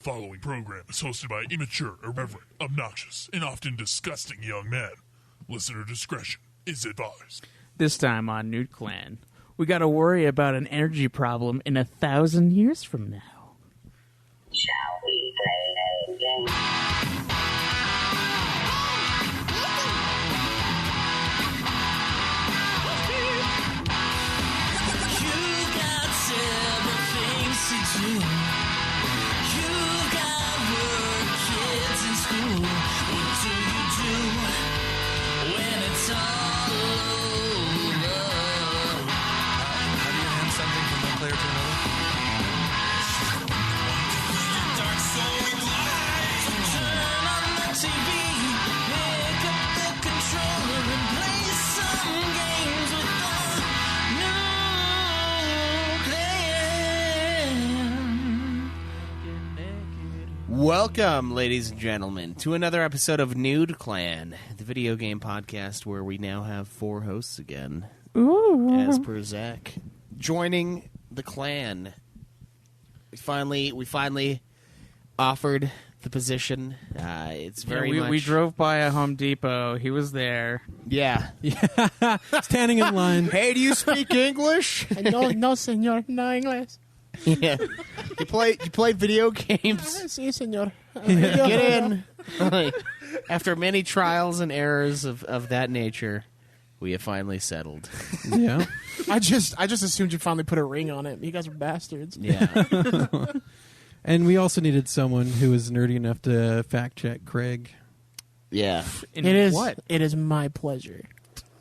Following program is hosted by immature, irreverent, obnoxious, and often disgusting young men. Listener discretion is advised. This time on Nude Clan, we gotta worry about an energy problem in 1,000 years from now. Shall we play a game? You've got several things to do. You've got work, kids in school. What do you do when it's all over? How do you hand something from one player to another? Dark soul lies. Turn on the TV, pick up the controller and play some games with the new clan. Welcome, ladies and gentlemen, to another episode of Nude Clan, the video game podcast where we now have 4 hosts again, as per Zach. Joining the clan, we finally offered the position. It's very much... We drove by a Home Depot. He was there. Yeah. Standing in line. Hey, do you speak English? No, senor, no English. Yeah. You play video games? Sí, senor. Get in. After many trials and errors of that nature, we have finally settled. Yeah. I just assumed you'd finally put a ring on it. You guys are bastards. Yeah. And we also needed someone who was nerdy enough to fact check Craig. Yeah. In It is. What? It is my pleasure.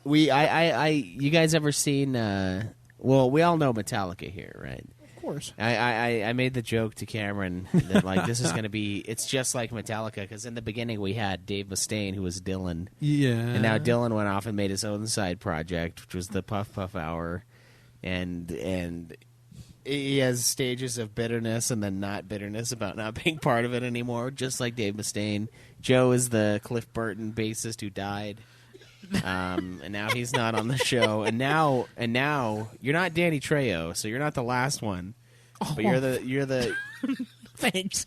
You guys ever seen, well, we all know Metallica here, right? Of course. I made the joke to Cameron that, like, this is going to be, it's just like Metallica, because in the beginning we had Dave Mustaine, who was Dylan. Yeah. And now Dylan went off and made his own side project, which was the Puff Puff Hour. And he has stages of bitterness and then not bitterness about not being part of it anymore, just like Dave Mustaine. Joe is the Cliff Burton bassist who died. And now he's not on the show. And now you're not Danny Trejo, so you're not the last one. But you're the Thanks.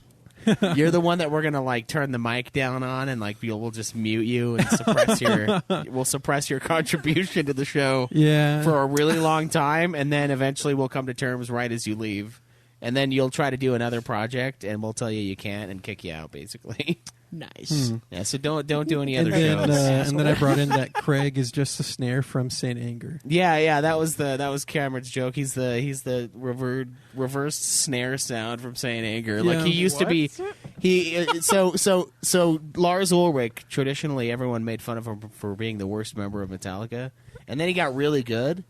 you're the one that we're gonna like turn the mic down on, and like we'll just mute you and suppress your contribution to the show. Yeah. For a really long time, and then eventually we'll come to terms right as you leave, and then you'll try to do another project, and we'll tell you can't and kick you out, basically. Nice. Yeah, so don't do any other and shows. then I brought in that Craig is just a snare from Saint Anger. Yeah, that was Cameron's joke. He's the reversed snare sound from Saint Anger. Like Yeah. he used to be. So Lars Ulrich, traditionally everyone made fun of him for being the worst member of Metallica, and then he got really good.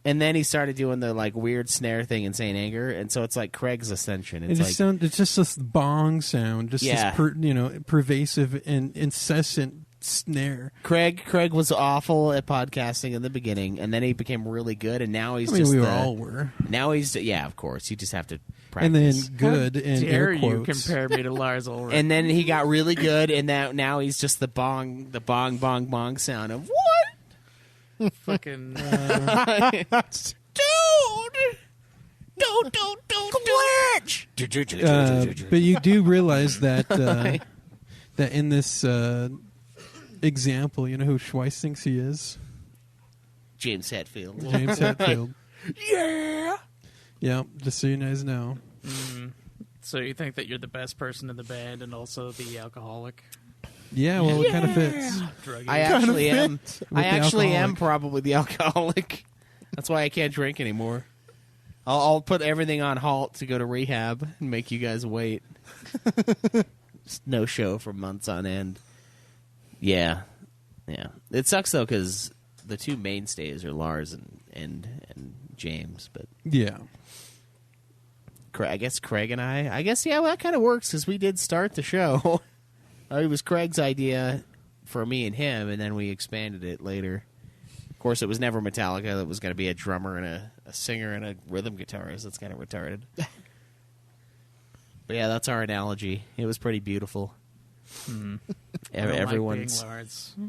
And then he started doing the like weird snare thing in Saint Anger, and so it's like Craig's ascension. It's It's just this bong sound, just Yeah. this pervasive and incessant snare. Craig was awful at podcasting in the beginning, and then he became really good, and now he's I mean, just we all were. Now he's of course. You just have to practice. And then good in Dare air you quotes. compare me to Lars Ulrich? And then he got really good, and now he's just the bong sound of what? Fucking Dude, don't glitch. But you do realize that that in this example, you know who Schweiss thinks he is? James Hetfield. James Hetfield. Yeah. Yeah, just so you guys know. So you think that you're the best person in the band and also the alcoholic? Yeah, well, it kind of fits. Druggie. I actually am. I the actually am alcoholic. probably the alcoholic. That's why I can't drink anymore. I'll put everything on halt to go to rehab and make you guys wait. Just no show for months on end. Yeah. It sucks though because the two mainstays are Lars and James, but Yeah. I guess Craig and I guess well, that kind of works because we did start the show. It was Craig's idea for me and him, and then we expanded it later. Of course, it was never Metallica. That was going to be a drummer and a singer and a rhythm guitarist. That's kind of retarded. But yeah, that's our analogy. It was pretty beautiful. Everyone's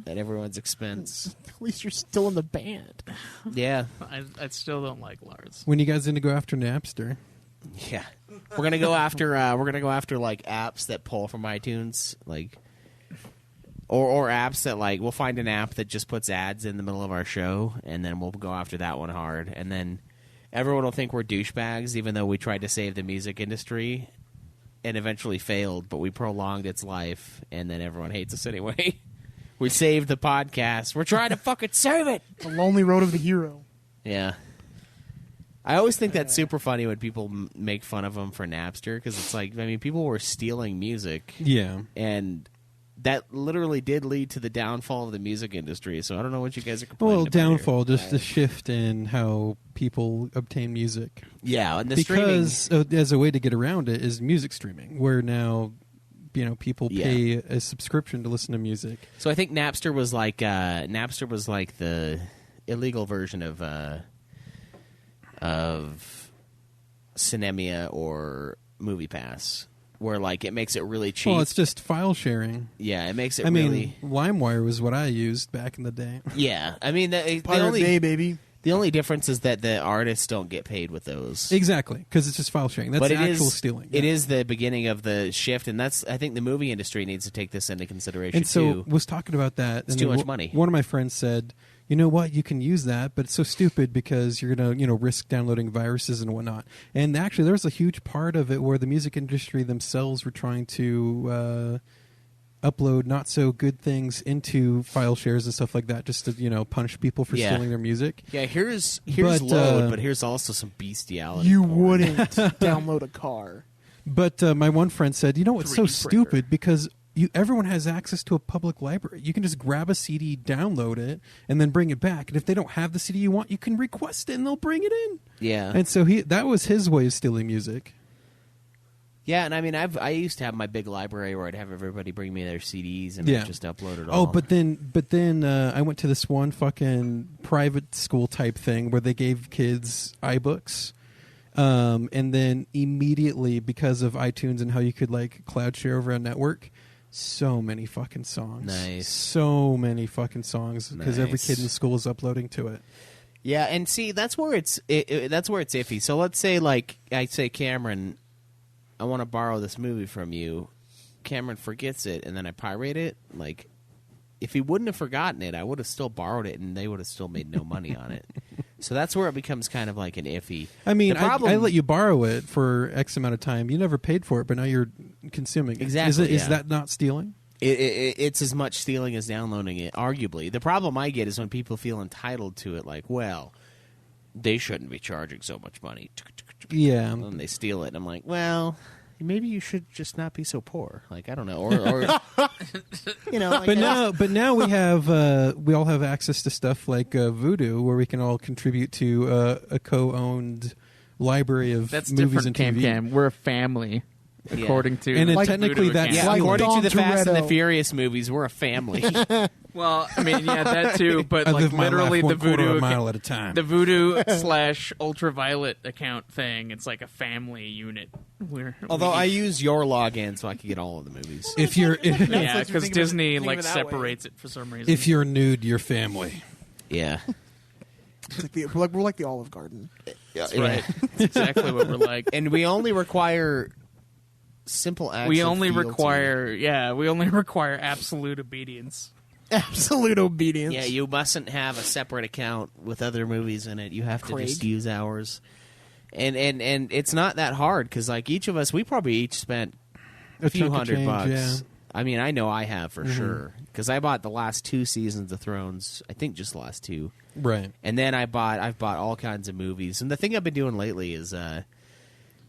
at everyone's expense. At least you're still in the band. Yeah. I still don't like Lars. When you guys going to go after Napster? Yeah, we're gonna go after like apps that pull from iTunes, like or apps that like we'll find an app that just puts ads in the middle of our show, and then we'll go after that one hard, and then everyone will think we're douchebags, even though we tried to save the music industry and eventually failed, but we prolonged its life, and then everyone hates us anyway. We saved the podcast. We're trying to fucking save it. The lonely road of the hero. Yeah. I always think that's super funny when people make fun of them for Napster, because it's like, I mean, people were stealing music. Yeah. And that literally did lead to the downfall of the music industry, so I don't know what you guys are complaining Well, about downfall, here. just the shift in how people obtain music. Yeah, and the because as a way to get around it is music streaming, where now people pay a subscription to listen to music. So I think Napster was like the illegal version of Cinemia or MoviePass, where like it makes it really cheap. Well, it's just file sharing. Yeah, it makes it I really. mean, LimeWire was what I used back in the day. Yeah, I mean the Pirate only Bay, baby. the only difference is that the artists don't get paid with those. Exactly, because it's just file sharing. That's But it actual is stealing. It yeah. is the beginning of the shift, and I think the movie industry needs to take this into consideration And so too. was talking about that. It's and too then much money. One of my friends said, "You know what? You can use that, but it's so stupid because you're gonna, risk downloading viruses and whatnot." And actually, there was a huge part of it where the music industry themselves were trying to upload not so good things into file shares and stuff like that, just to punish people for Yeah. stealing their music. Yeah, here's But, load, but here's also some bestiality. You porn. wouldn't download a car. But my one friend said, "You know what's so 3D printer. stupid? Because everyone has access to a public library. You can just grab a CD, download it, and then bring it back. And if they don't have the CD you want, you can request it, and they'll bring it in." Yeah, And so that was his way of stealing music. yeah, and I mean, I used to have my big library where I'd have everybody bring me their CDs and I'd just upload it all. Oh, but then I went to this one fucking private school type thing where they gave kids iBooks. And then immediately, because of iTunes and how you could like cloud share over a network, so many fucking songs. Nice. So many fucking songs because every Nice. kid in the school is uploading to it. Yeah, and see, that's where it's iffy. So let's say, like, I say, Cameron, I want to borrow this movie from you. Cameron forgets it, and then I pirate it. Like, if he wouldn't have forgotten it, I would have still borrowed it, and they would have still made no money on it. So that's where it becomes kind of like an iffy. I mean, The problem- I let you borrow it for X amount of time. You never paid for it, but now you're consuming it. Exactly, Is yeah. that not stealing? It's as much stealing as downloading it, arguably. The problem I get is when people feel entitled to it, like, well, they shouldn't be charging so much money. Yeah. And they steal it, and I'm like, well, maybe you should just not be so poor. Like, I don't know, or like, But now we all have access to stuff like Voodoo, where we can all contribute to a co-owned library of That's movies different, and TV. Cam. We're a family, Yeah. according to And like technically Voodoo that's- account. yeah, Stealing. according to Dom the Fast and the Toretto. Furious movies, we're a family. Well, I mean, yeah, that too, but I like live my literally life the 1/4 of Voodoo a mile at a time. the Voodoo / Ultraviolet account thing. It's like a family unit. Although I use your login so I can get all of the movies. If you're yeah, That's what because you think of it- Disney think of like it that way. separates it for some reason. if you're nude, you're family. Yeah. It's like we're like the Olive Garden. That's right. That's exactly what we're like. And we only require simple acts We of only fealty. require absolute obedience. Absolute obedience. Yeah, you mustn't have a separate account with other movies in it. You have to just Craig. use ours. And it's not that hard because like each of us, we probably each spent a few chunk of change, $100. yeah. I mean, I know I have for sure because I bought the last 2 seasons of Thrones. I think just the last 2, Right. and then I've bought all kinds of movies. And the thing I've been doing lately is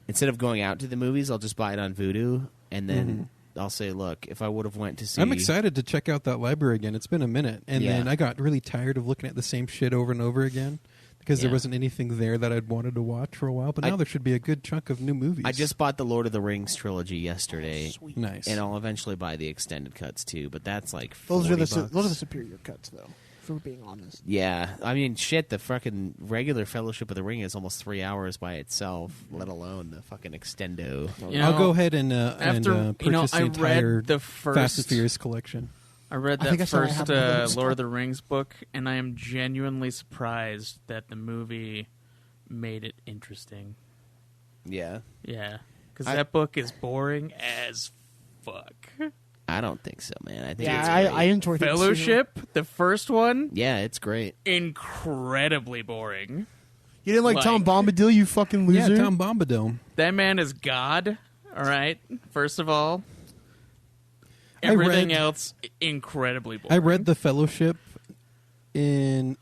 instead of going out to the movies, I'll just buy it on Vudu, and then I'll say, look, if I would have went to see, I'm excited to check out that library again. It's been a minute, and Yeah. then I got really tired of looking at the same shit over and over again because there Yeah. wasn't anything there that I'd wanted to watch for a while. But now there should be a good chunk of new movies. I just bought the Lord of the Rings trilogy yesterday. nice. And I'll eventually buy the extended cuts too, but that's like Those are $40. those are the superior cuts, though. If we're being honest. Yeah, I mean, shit. The fucking regular Fellowship of the Ring is almost 3 hours by itself, let alone the fucking extendo. You I'll know, go ahead and after purchase I the entire read the Fast and first Furious collection. I read I think that I saw what first happened to those. Lord of the Rings book, and I am genuinely surprised that the movie made it interesting. Yeah. Yeah, because that book is boring as fuck. I don't think so, man. I think Yeah, it's I great. enjoyed it. Fellowship, the first one, Yeah, it's great. incredibly boring. You didn't like Tom Bombadil, you fucking loser? Yeah, Tom Bombadil. That man is God. All right. First of all, I everything read- else incredibly boring. I read The Fellowship in.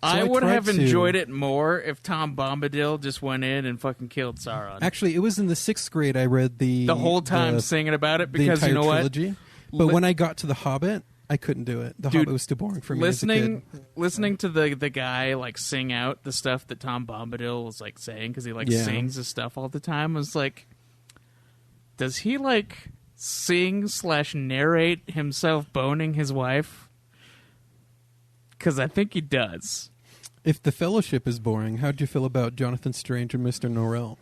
I would tried have to- enjoyed it more if Tom Bombadil just went in and fucking killed Sauron. Actually, it was in the 6th grade. I read the whole time singing about it the because entire you know trilogy. But Li- when I got to The Hobbit, I couldn't do it. The Dude, Hobbit was too boring for me as a listening to the guy like sing out the stuff that Tom Bombadil was like saying because he like Yeah. sings his stuff all the time was like, does he like sing/narrate himself boning his wife? Because I think he does. If The Fellowship is boring, how'd you feel about Jonathan Strange and Mr. Norrell?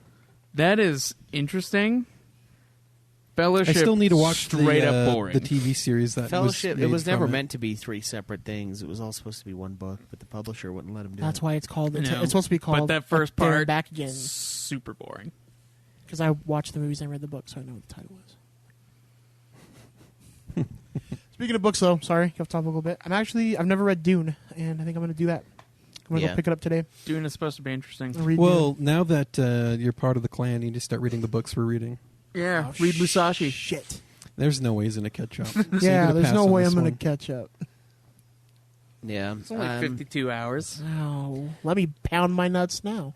That is interesting. Fellowship. I still need to watch straight the, up boring. the TV series that Fellowship, was it was made never from meant to be 3 separate things. It was all supposed to be one book, but the publisher wouldn't let him do it. That's why it's called. It's, No. it's supposed to be called. But that first Up There and part, Back Again. super boring. Because I watched the movies and read the book, so I know what the title is. Speaking of books, though, sorry, off topic a little bit. I've never read Dune, and I think I'm going to do that. I'm going to Yeah. go pick it up today. Dune is supposed to be interesting. Read Well, Dune. now that you're part of the clan, you need to start reading the books we're reading. Yeah, Oh, read Musashi. Shit. There's no way he's going to catch up. So you're Yeah, gonna there's pass no on way this I'm going one. to catch up. Yeah. It's only 52 hours. No. Let me pound my nuts now.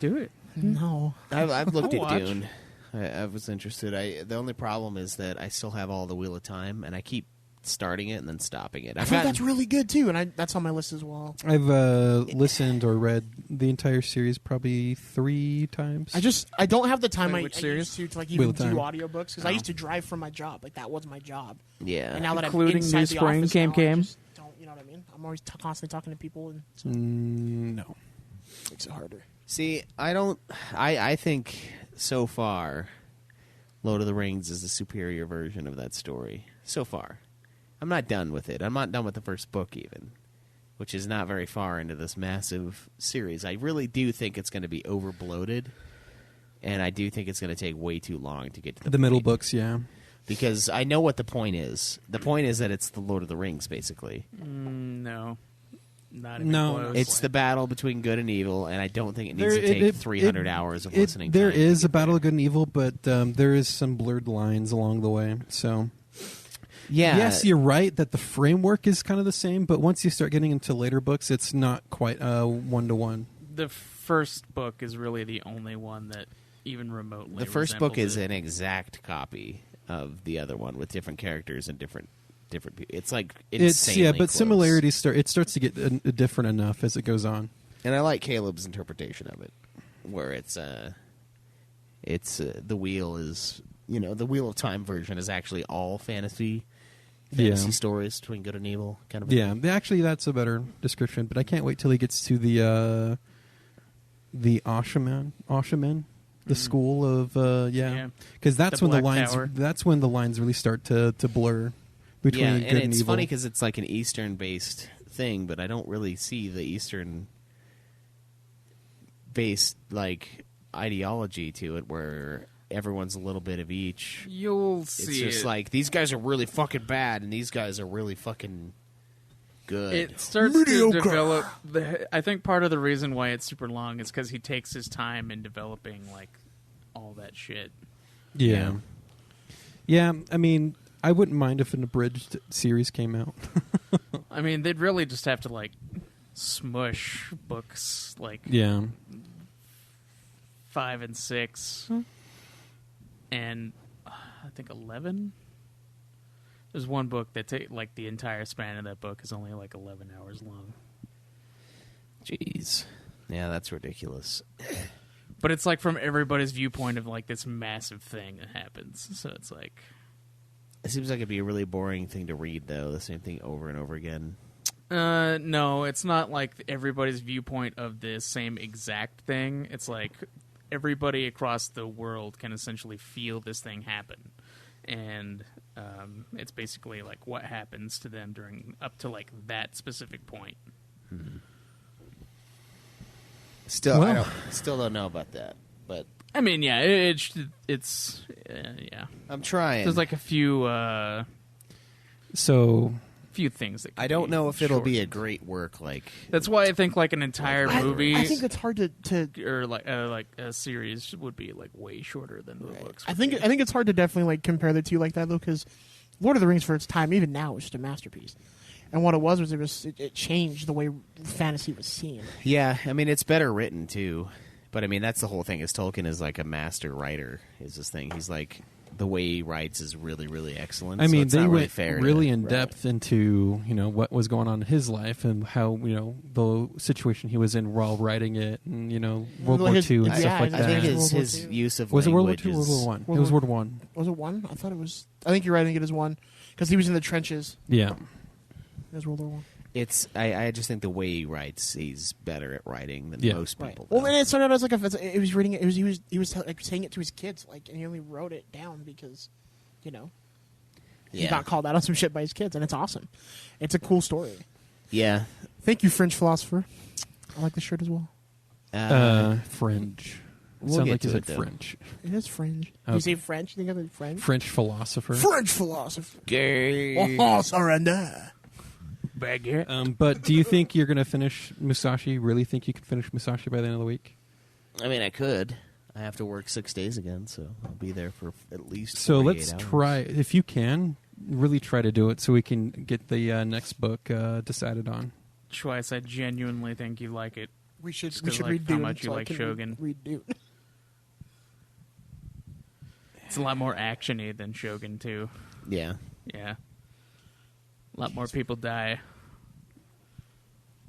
Do it. No. I've looked I'll at watch. Dune. I was interested. The only problem is that I still have all the Wheel of Time, and I keep starting it and then stopping it. I thought that's really good, too, and that's on my list as well. I've listened or read the entire series probably 3 times. I don't have the time Wait, I which used series? to like Wheel even of do Time. audiobooks because I used to drive for my job. Like that was my job. Yeah. And now that Including I'm inside New the Spring office came. now, I just don't, you know what I mean? I'm always constantly talking to people, and so No. it makes it harder. See, I think so far, Lord of the Rings is the superior version of that story. So far. I'm not done with it. I'm not done with the first book even, which is not very far into this massive series. I really do think it's going to be overbloated, and I do think it's going to take way too long to get to The middle point. books, yeah. Because I know what the point is. The point is that it's the Lord of the Rings, basically. No. Not even No. close. It's the battle between good and evil, and I don't think it needs to take 300 hours of listening There time. is a battle of good and evil, but there is some blurred lines along the way. So, Yeah. yes, you're right that the framework is kind of the same, but once you start getting into later books, it's not quite 1-to-1. The first book is really the only one that even remotely The first book resembles is it. an exact copy of the other one with different characters and different people. It's like It's insanely but close. similarities start to get different enough as it goes on. And I like Caleb's interpretation of it, where it's the wheel is the Wheel of Time version is actually all fantasy stories between good and evil kind of. Actually, that's a better description. But I can't wait till he gets to the Oshaman, the school of because that's The when the Black lines Tower. that's when the lines really start to blur between Yeah, good and and it's evil. funny because it's like an Eastern-based thing, but I don't really see the Eastern-based like ideology to it, where everyone's a little bit of each. You'll see It's just it. like these guys are really fucking bad, and these guys are really fucking good. It starts to develop. I think part of the reason why it's super long is because he takes his time in developing like all that shit. yeah. I mean, I wouldn't mind if an abridged series came out. I mean, they'd really just have to like smush books like Yeah. 5 and 6, and I think 11. There's one book that like the entire span of that book is only like 11 hours long. Jeez, yeah, that's ridiculous. But it's like from everybody's viewpoint of like this massive thing that happens. So it's like, It seems like it'd be a really boring thing to read, though. The same thing over and over again. no, it's not like everybody's viewpoint of the same exact thing. It's like everybody across the world can essentially feel this thing happen. And it's basically like what happens to them during up to like that specific point. Still, Well. I still don't know about that. But I mean, yeah, it's yeah. I'm trying. There's like a few So things that I don't know if it'll be a shortened. great work. Like That's why I think like an entire movie I think it's hard to or like a series would be like way shorter than the books. I think it's hard to definitely like compare the two like that though, because Lord of the Rings for its time, even now, is just a masterpiece. And what it was it changed the way fantasy was seen. yeah, I mean it's better written too. But I mean that's the whole thing. Is Tolkien is like a master writer. Is this thing? He's like the way he writes is really really excellent. I so mean, it's they not really went fair really to, in depth into what was going on in his life and how the situation he was in while writing it, and World War his- II and yeah, stuff like I I that. think World War his II. use of Was it World War language II or World War is- One? World It was War- World War One. Was it one? I thought it was. I think you're right. I think it is one because he was in the trenches. Yeah. It was World War One. It's I just think the way he writes, he's better at writing than Yeah. most Right. people. Well, though. and it started out as like it was reading it. He was like saying it to his kids, like, and he only wrote it down because, he yeah, got called out on some shit by his kids, and it's awesome. It's a cool story. yeah. Thank you, French philosopher. I like the shirt as well. Fringe. We'll Sounds get like you to said it, though. French. It is Fringe. Okay. You say French? You think of it French? French philosopher. French philosopher. Gay. Oh, surrender. baguette. But do you think you're going to finish Musashi? Really think you can finish Musashi by the end of the week? I mean, I could. I have to work 6 days again, so I'll be there for at least. So 48 let's hours. try, if you can, really try to do it so we can get the next book decided on. Twice, I genuinely think you like it. We should Just 'cause, like, read how Dune. much you so I like can Shogun. Read Dune. It's a lot more action-y than Shogun too. Yeah. Yeah, a lot more people die.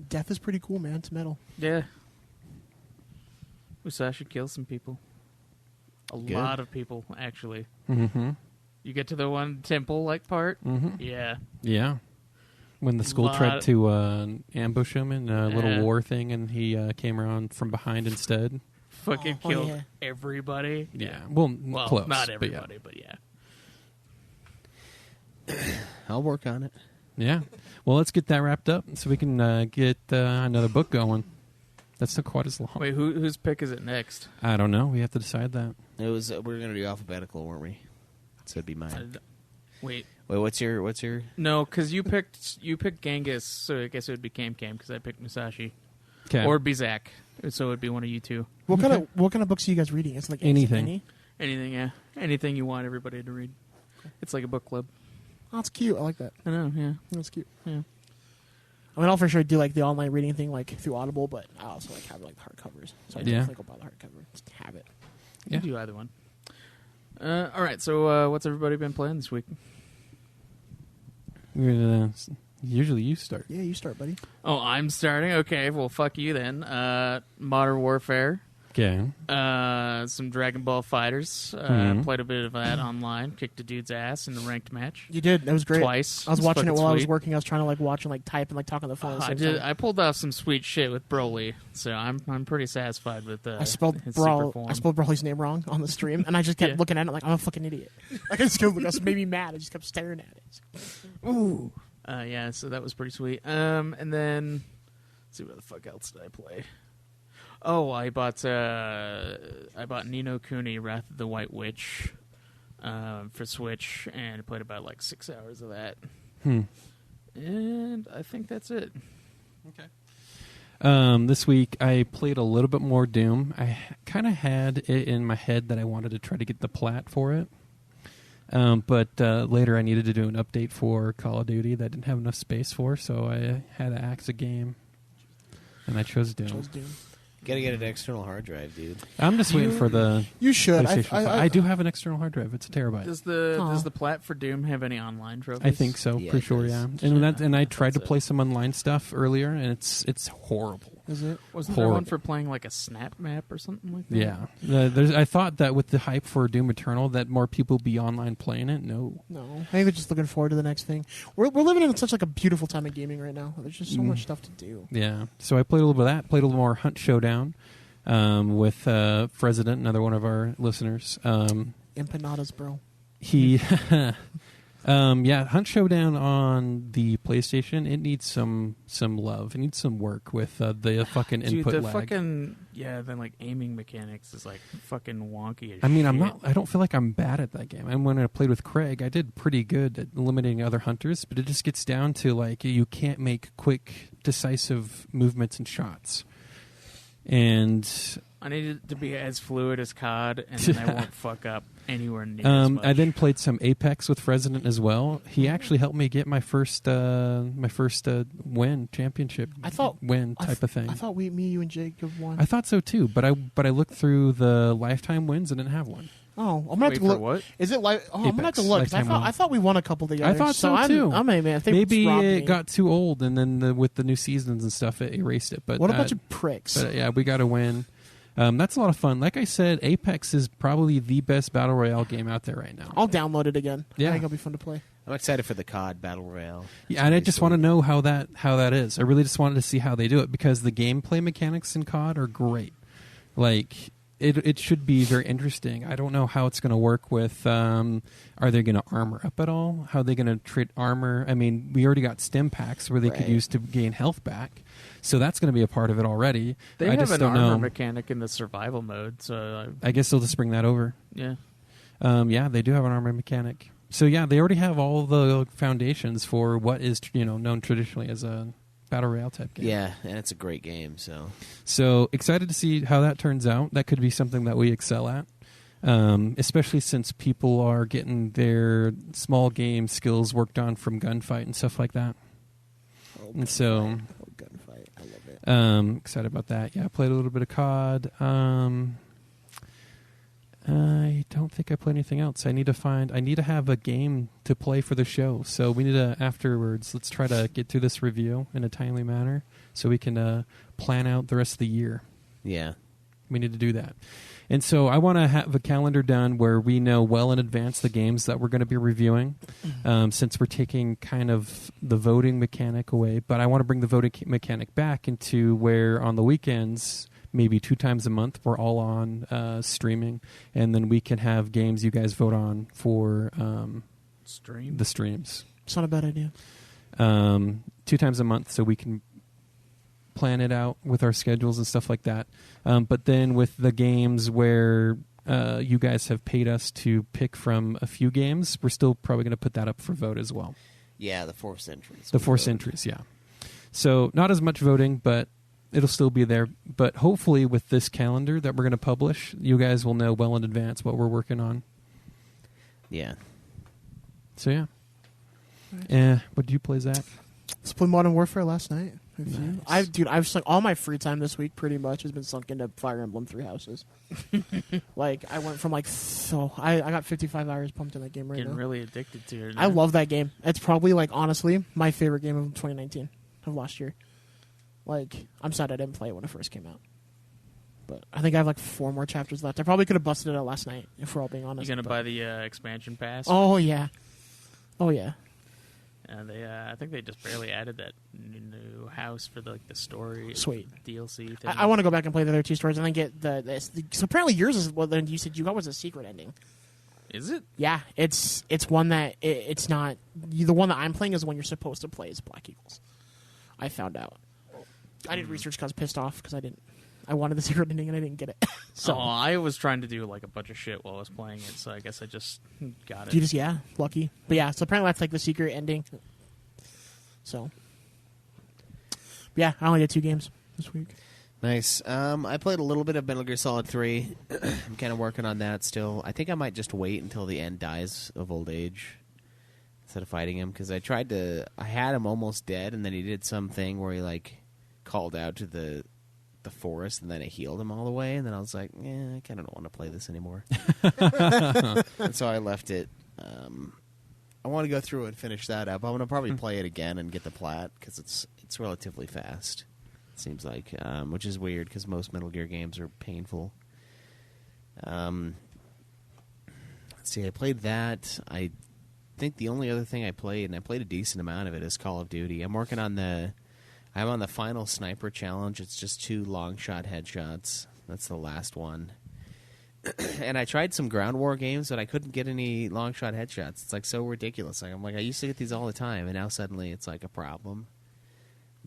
Death is pretty cool, man. It's metal. Yeah, Musashi kills some people. A Good. lot of people, actually. Mm-hmm. You get to the one temple-like part. Mm-hmm. Yeah, Yeah. When the school Lot- tried to ambush him in a Yeah. little war thing, and he came around from behind instead. fucking Oh, killed yeah. everybody. Yeah. Well, Well, close. not but everybody, but yeah. I'll work on it. Yeah. Well, let's get that wrapped up so we can get another book going. That's not quite as long. Wait, whose pick is it next? I don't know. We have to decide that. It was we were gonna do alphabetical, weren't we? So it'd be I mine. d- Wait, Wait, what's your? no, because you picked Genghis, so I guess it would be Cam because I picked Musashi, Okay. or Bizak, so it would be one of you two. What kind of books are you guys reading? It's like Anything. Any? Anything, yeah, anything you want everybody to read. It's like a book club. Oh, that's cute. I like that. I know, yeah, That's cute. yeah. I mean, I'll for sure do like the online reading thing, like through Audible, but I also like have like the hardcovers. So I Yeah. definitely go buy the hardcover. Just have it. You Yeah. can do either one. All right, so what's everybody been playing this week? We're gonna, usually you start. Yeah, you start, buddy. Oh, I'm starting. Okay, well, fuck you then. Modern Warfare. Okay. Some Dragon Ball Fighters. Mhm. Played a bit of that online. Kicked a dude's ass in the ranked match. You did. That was great. Twice. I was It's watching it fucking while I was sweet. working. I was trying to like watch and like type and like talk on the phone. At the I same did. time. I pulled off some sweet shit with Broly, so I'm pretty satisfied with I spelled his super Brawl. form. I spelled Brawley's name wrong on the stream, and I just kept Yeah. looking at it like I'm a fucking idiot. Like I just kept, I was maybe mad. I just kept staring at it. Ooh. Yeah, so that was pretty sweet. And then let's see what the fuck else did I play? Oh, I bought Ni no Kuni: Wrath of the White Witch for Switch, and played about like 6 hours of that. And I think that's it. This week I played a little bit more Doom. I kind of had it in my head that I wanted to try to get the plat for it. But later I needed to do an update for Call of Duty that I didn't have enough space for, so I had to axe a game. And I chose Doom. Chose Doom. Gotta get an external hard drive, dude. I'm just waiting for the You should. PlayStation 5. I do have an external hard drive. It's a terabyte. Does Aw. the plat for Doom have any online trophies? I think so, Yeah, for it sure, does. yeah. Yeah, And I tried to that's play it. some online stuff earlier, and it's horrible. Is it? Wasn't there one Horrible. for playing like a snap map or something like that? Yeah. I thought that with the hype for Doom Eternal that more people would be online playing it. No. No. I think they're just looking forward to the next thing. We're living in such like a beautiful time of gaming right now. There's just so much stuff to do. Yeah. So I played a little bit of that. Played a little more Hunt Showdown with President, another one of our listeners. Empanadas, bro. He Hunt Showdown on the PlayStation. It needs some love. It needs some work with the fucking input the lag. fucking then like aiming mechanics is like fucking wonky as I mean, shit. I don't feel like I'm bad at that game. And when I played with Craig, I did pretty good at eliminating other hunters, but it just gets down to like you can't make quick, decisive movements and shots. And I need it to be as fluid as COD, and then I won't fuck up anywhere near as much. I then played some Apex with Resident as well. He actually helped me get my first championship win type of thing. I thought me, you, and Jacob won. I thought so too, but I looked through the lifetime wins and didn't have one. Oh, I'm gonna have to for look. what? Is it like? Oh, I'm gonna have to Apex, look. 'Cause lifetime I thought we won a couple together. I thought so too. I think Maybe robbed it me. got too old, and then with the new seasons and stuff, it erased it. But What a bunch of pricks! But yeah, we got to win. That's a lot of fun. Like I said, Apex is probably the best battle royale game out there right now. I'll download it again. Yeah. I think it'll be fun to play. I'm excited for the COD Battle Royale. Yeah, and I just want to know how that is. I really just wanted to see how they do it because the gameplay mechanics in COD are great. Like it should be very interesting. I don't know how it's going to work with. Are they going to armor up at all? How are they going to treat armor? I mean, we already got stim packs where they could use to gain health back, so that's going to be a part of it already. They I have just an don't armor know. mechanic in the survival mode, so I guess they'll just bring that over. yeah. Yeah, they do have an armor mechanic. So yeah, they already have all the foundations for what is known traditionally as a battle royale type game. Yeah, and it's a great game. So excited to see how that turns out. That could be something that we excel at, especially since people are getting their small game skills worked on from gunfight and stuff like that. And so, gunfight, I love it. Excited about that. Yeah, I played a little bit of COD. I don't think I played anything else. I need to have a game to play for the show. So we need to, afterwards, let's try to get through this review in a timely manner so we can plan out the rest of the year. Yeah. We need to do that. And so I want to have a calendar done where we know well in advance the games that we're going to be reviewing, since we're taking kind of the voting mechanic away. But I want to bring the voting mechanic back into where on the weekends, maybe 2 times a month, we're all on streaming, and then we can have games you guys vote on for the streams. It's not a bad idea. 2 times a month, so we can plan it out with our schedules and stuff like that. But then with the games where you guys have paid us to pick from a few games, we're still probably going to put that up for vote as well. Yeah, the forced entries. The forced entries, yeah. So not as much voting, but it'll still be there. But hopefully with this calendar that we're going to publish, you guys will know well in advance what we're working on. Yeah. So yeah. Nice. What did you play, Zach? Let's play Modern Warfare last night. Nice. I've sunk all my free time this week pretty much has been sunk into Fire Emblem Three Houses. Like I went from I got 55 hours pumped in that game right Getting now. really addicted to it. I love that game. It's probably honestly my favorite game of 2019 of last year. Like I'm sad I didn't play it when it first came out, but I think I have 4 more chapters left. I probably could have busted it out last night if we're all being honest. You gonna buy the expansion pass? Oh yeah, oh yeah. I think they just barely added that new house for the story. Sweet DLC thing. I want to go back and play the other 2 stories and then get so apparently yours is what you said you got was a secret ending. Is it? Yeah, it's one that it's not. The one that I'm playing is the one you're supposed to play is Black Eagles. I found out. I did research because I was pissed off because I wanted the secret ending and I didn't get it. So I was trying to do a bunch of shit while I was playing it, so I guess I just got it. you just lucky. But yeah, so apparently that's the secret ending. So yeah, I only did 2 games this week. Nice. I played a little bit of Metal Gear Solid 3. I'm kind of working on that still. I think I might just wait until the end dies of old age instead of fighting him, because I had him almost dead, and then he did something where he called out to the forest, and then it healed him all the way, and then I was like, I kind of don't want to play this anymore. And so I left it. I want to go through and finish that up. I'm going to probably play it again and get the plat, because it's relatively fast, it seems like, which is weird because most Metal Gear games are painful. Let's see, I played that. I think the only other thing I played, and I played a decent amount of it, is Call of Duty. I'm on the final sniper challenge. It's just 2 long shot headshots. That's the last one. And I tried some ground war games, but I couldn't get any long shot headshots. It's like so ridiculous. Like I'm like I used to get these all the time, and now suddenly it's like a problem.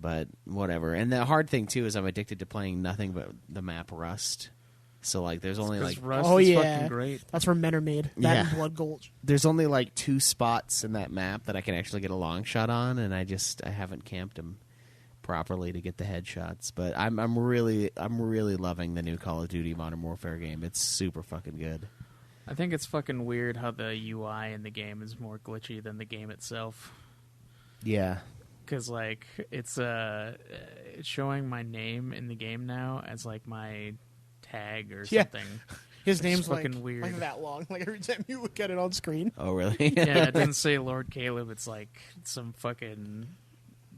But whatever. And the hard thing too is I'm addicted to playing nothing but the map Rust. So like there's only like Rust Oh is yeah, fucking great. that's where men are made. That Yeah. and Blood Gulch. there's only like 2 spots in that map that I can actually get a long shot on, and I haven't camped them properly to get the headshots. But I'm really loving the new Call of Duty Modern Warfare game. It's super fucking good. I think it's fucking weird how the UI in the game is more glitchy than the game itself. Yeah. Because like it's showing my name in the game now as like my tag or Yeah. something. His It's name's fucking like, weird. like that long. Like every time you look at it on screen. Oh really? Yeah, it doesn't say Lord Caleb. It's like some fucking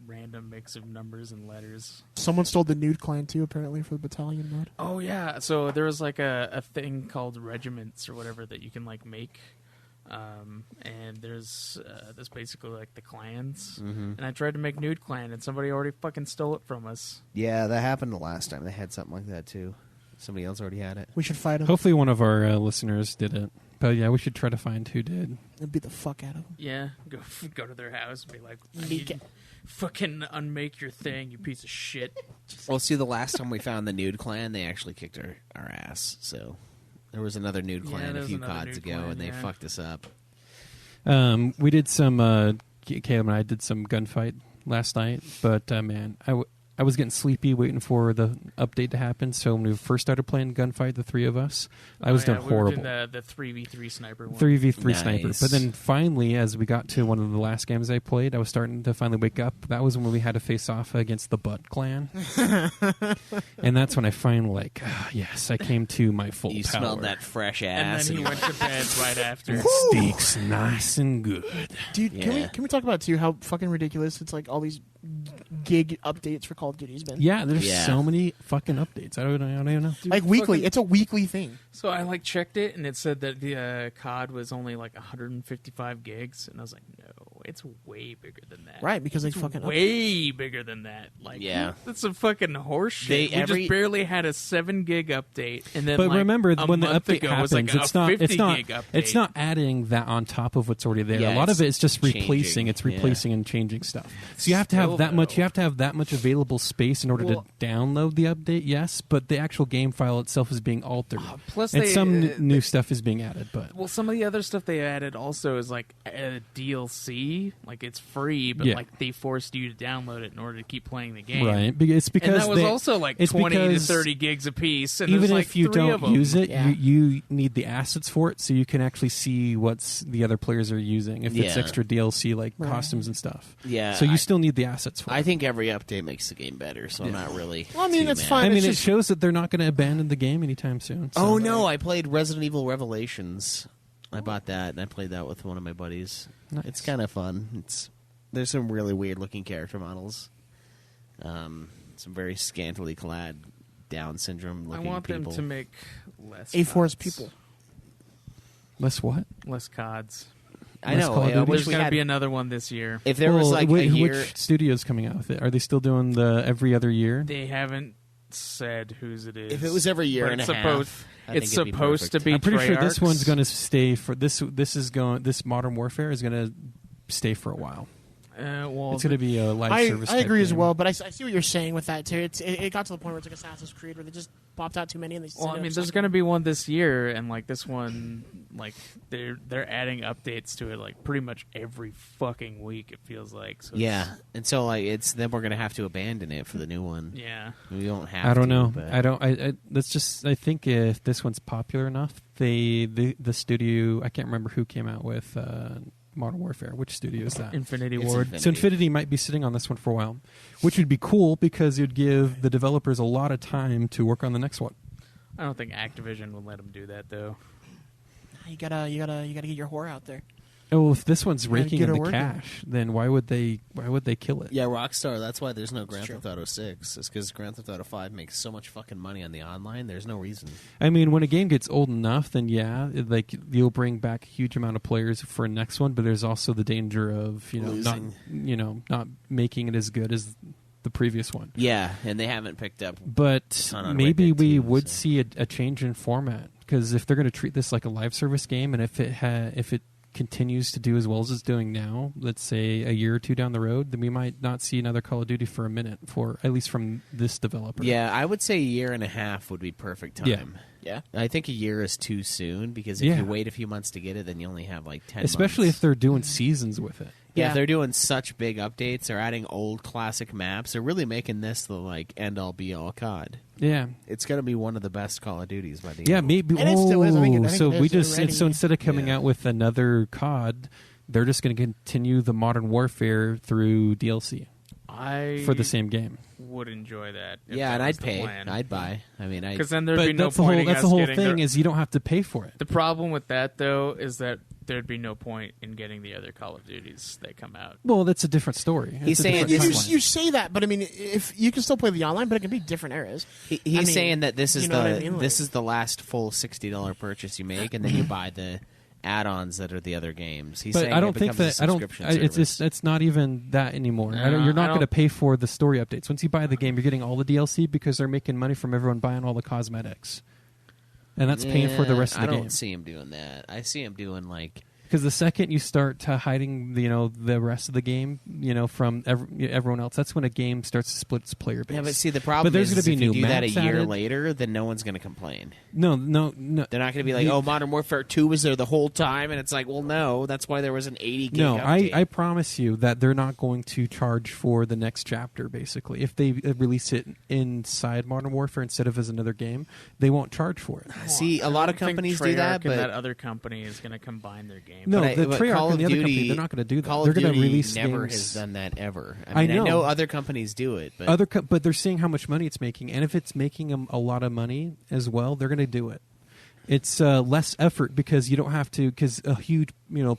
random mix of numbers and letters. Someone stole the nude clan too, apparently, for the battalion mode. Oh yeah, so there was like a thing called regiments or whatever that you can like make, and there's basically like the clans. Mhm. And I tried to make nude clan, and somebody already fucking stole it from us. Yeah, that happened the last time. They had something like that too. Somebody else already had it. We should fight him Hopefully, one of our listeners did it. But yeah, we should try to find who did. and beat the fuck out of him. Yeah, go to their house and be like, I Leak need it. fucking unmake your thing, you piece of shit. Well, see, the last time we found the nude clan, they actually kicked our ass. So there was another nude Yeah, clan there a was few another CODs nude ago, clan, and they yeah. fucked us up. We did some. Caleb and I did some gunfight last night, but man, I was getting sleepy waiting for the update to happen. So when we first started playing gunfight, the three of us, I was doing We were horrible. doing the 3v3 sniper one. 3v3 Nice. sniper. But then finally, as we got to one of the last games I played, I was starting to finally wake up. That was when we had to face off against the Butt Clan. And that's when I finally, like, yes, I came to my full You power. smelled that fresh And ass. then he went to bed right after. Steaks nice and good. Dude, Yeah. can we talk about too how fucking ridiculous it's like all these gig updates for Call of Duty has been? Yeah, there's Yeah. so many fucking updates. I don't even know. Like weekly. fucking- It's a weekly thing. So I like checked it, and it said that the COD was only like 155 gigs, and I was like, no, it's way bigger than that. Right, because they It's fucking way bigger than that. Like, Yeah. that's a fucking horse shit. They- We every- just barely had a 7 gig update, and then But like, remember, a when the month update ago happens, was like it's a not 50 gig update. it's not adding that on top of what's already there. Yeah, a lot of it's it is just changing. replacing. It's Yeah. replacing and changing stuff. So you have to have Still, that much. though. You have to have that much available space in order Well- to download the update. Yes, but the actual game file itself is being altered. Plus, and they, some new stuff is being added. But well, some of the other stuff they added also is like a DLC. Like it's free, but Yeah. like they forced you to download it in order to keep playing the game. right, it's because And that was they- also like it's 20 to because 30 gigs a piece. And even there's like if you 3 of don't them. use it, Yeah. you need the assets for it, so you can actually see what's the other players are using. If it's Yeah. extra DLC like Right. costumes and stuff, Yeah, So you I- still need the assets for it. I think every update makes the game better, so I'm not really. Well, I mean, too it's mad. fine. I mean, it's it just- shows that they're not going to abandon the game anytime soon. So. Oh no, I played Resident Evil Revelations. I bought that and I played that with one of my buddies. Nice. It's kind of fun. There's some really weird looking character models. Some very scantily clad Down syndrome I looking want people. them to make less A4's CODs. people. Less what? Less CODs. I Less know. Call of I Duty? wish There's we going to had. be another one this year. If there was Well, like wait, a year, which studio's coming out with it? Are they still doing the every other year? They haven't said whose it is. if it was every year but and a it's half, supposed, I think it's it'd be supposed to perfect. be. I'm pretty sure this Treyarch's. one's going to stay for this. This Modern Warfare is going to stay for a while. Well, It's going to be a live I service. agree type as game. well, but I see what you're saying with that too. It got to the point where it's like Assassin's Creed, where they just popped out too many and they. Well, I mean, there's going to be one this year, and like this one, like they're adding updates to it like pretty much every fucking week. It feels like. So yeah, and so like then we're gonna have to abandon it for the new one. Yeah. We don't have. I don't to, know. But I don't. I that's just. I think if this one's popular enough, the studio. I can't remember who came out with Modern Warfare. Which studio is that? Infinity It's Ward. Infinity. So Infinity might be sitting on this one for a while, which would be cool because it would give the developers a lot of time to work on the next one. I don't think Activision will let them do that though. You gotta get your whore out there. Oh, if this one's You gotta raking get in her the working. cash, then why would they kill it? Yeah, Rockstar. That's why there's no Grand true. Theft Auto 6. It's because Grand Theft Auto 5 makes so much fucking money on the online. There's no reason. I mean, when a game gets old enough, then like you'll bring back a huge amount of players for a next one. But there's also the danger of Losing. not making it as good as the previous one. Yeah, and they haven't picked up. But Ton on Red maybe Dead we 2, would so. see a change in format because if they're going to treat this like a live service game, and if it continues to do as well as it's doing now, let's say a year or two down the road, then we might not see another Call of Duty for a minute, for at least from this developer. Yeah, I would say a year and a half would be perfect time. Yeah. I think a year is too soon, because if you wait a few months to get it, then you only have like 10 Especially months. if they're doing seasons with it. Yeah, Yeah. if they're doing such big updates, they're adding old classic maps, they're really making this the like end-all be-all COD. Yeah. It's going to be one of the best Call of Duties by the Yeah, end. maybe. And it still is. I think So it we is just already. so instead of coming Yeah. out with another COD, they're just going to continue the Modern Warfare through DLC I for the same game. would enjoy that. if Yeah, that and was I'd the pay. plan. I'd buy. I mean, Because then there'd be But no that's the point. whole. in That's us the whole getting thing is you don't have to pay for it. the problem with that though is that there'd be no point in getting the other Call of Duties that come out. Well, that's a different story. He's It's a saying different this timeline. You say that, but I mean, if you can still play the online, but it can be different eras. he's I mean, saying that this is you know the what I mean? this Like- is the last full $60 purchase you make, and then you buy the add-ons that are the other games. He's But saying I don't it think becomes that a I don't. subscription It's service. just it's not even that anymore. No, You're not I going to don't- pay for the story updates. Once you buy the game, you're getting all the DLC because they're making money from everyone buying all the cosmetics, and that's paying for the rest of the I game. don't see him doing that. I see him doing like Because the second you start hiding, the rest of the game, from everyone else, that's when a game starts to split its player base. yeah. But see, the problem there's is gonna be if you new do that a maps year added. later, then no one's going to complain. No. They're not going to be like, "Oh, Modern Warfare 2 was there the whole time," and it's like, "Well, no, that's why there was an 80 gig No, update." I promise you that they're not going to charge for the next chapter, basically. If they release it inside Modern Warfare instead of as another game, they won't charge for it. see a lot of I think companies do Treyarch that, and but that other company is going to combine their games. No, But the but Treyarch Call and the of other Duty, company, they're not going to do that. Call They're of going to Duty release never games. has done that ever. I I know know. other companies do it, but But they're seeing how much money it's making, and if it's making them a lot of money as well, they're going to do it. It's less effort because you don't have to, because a huge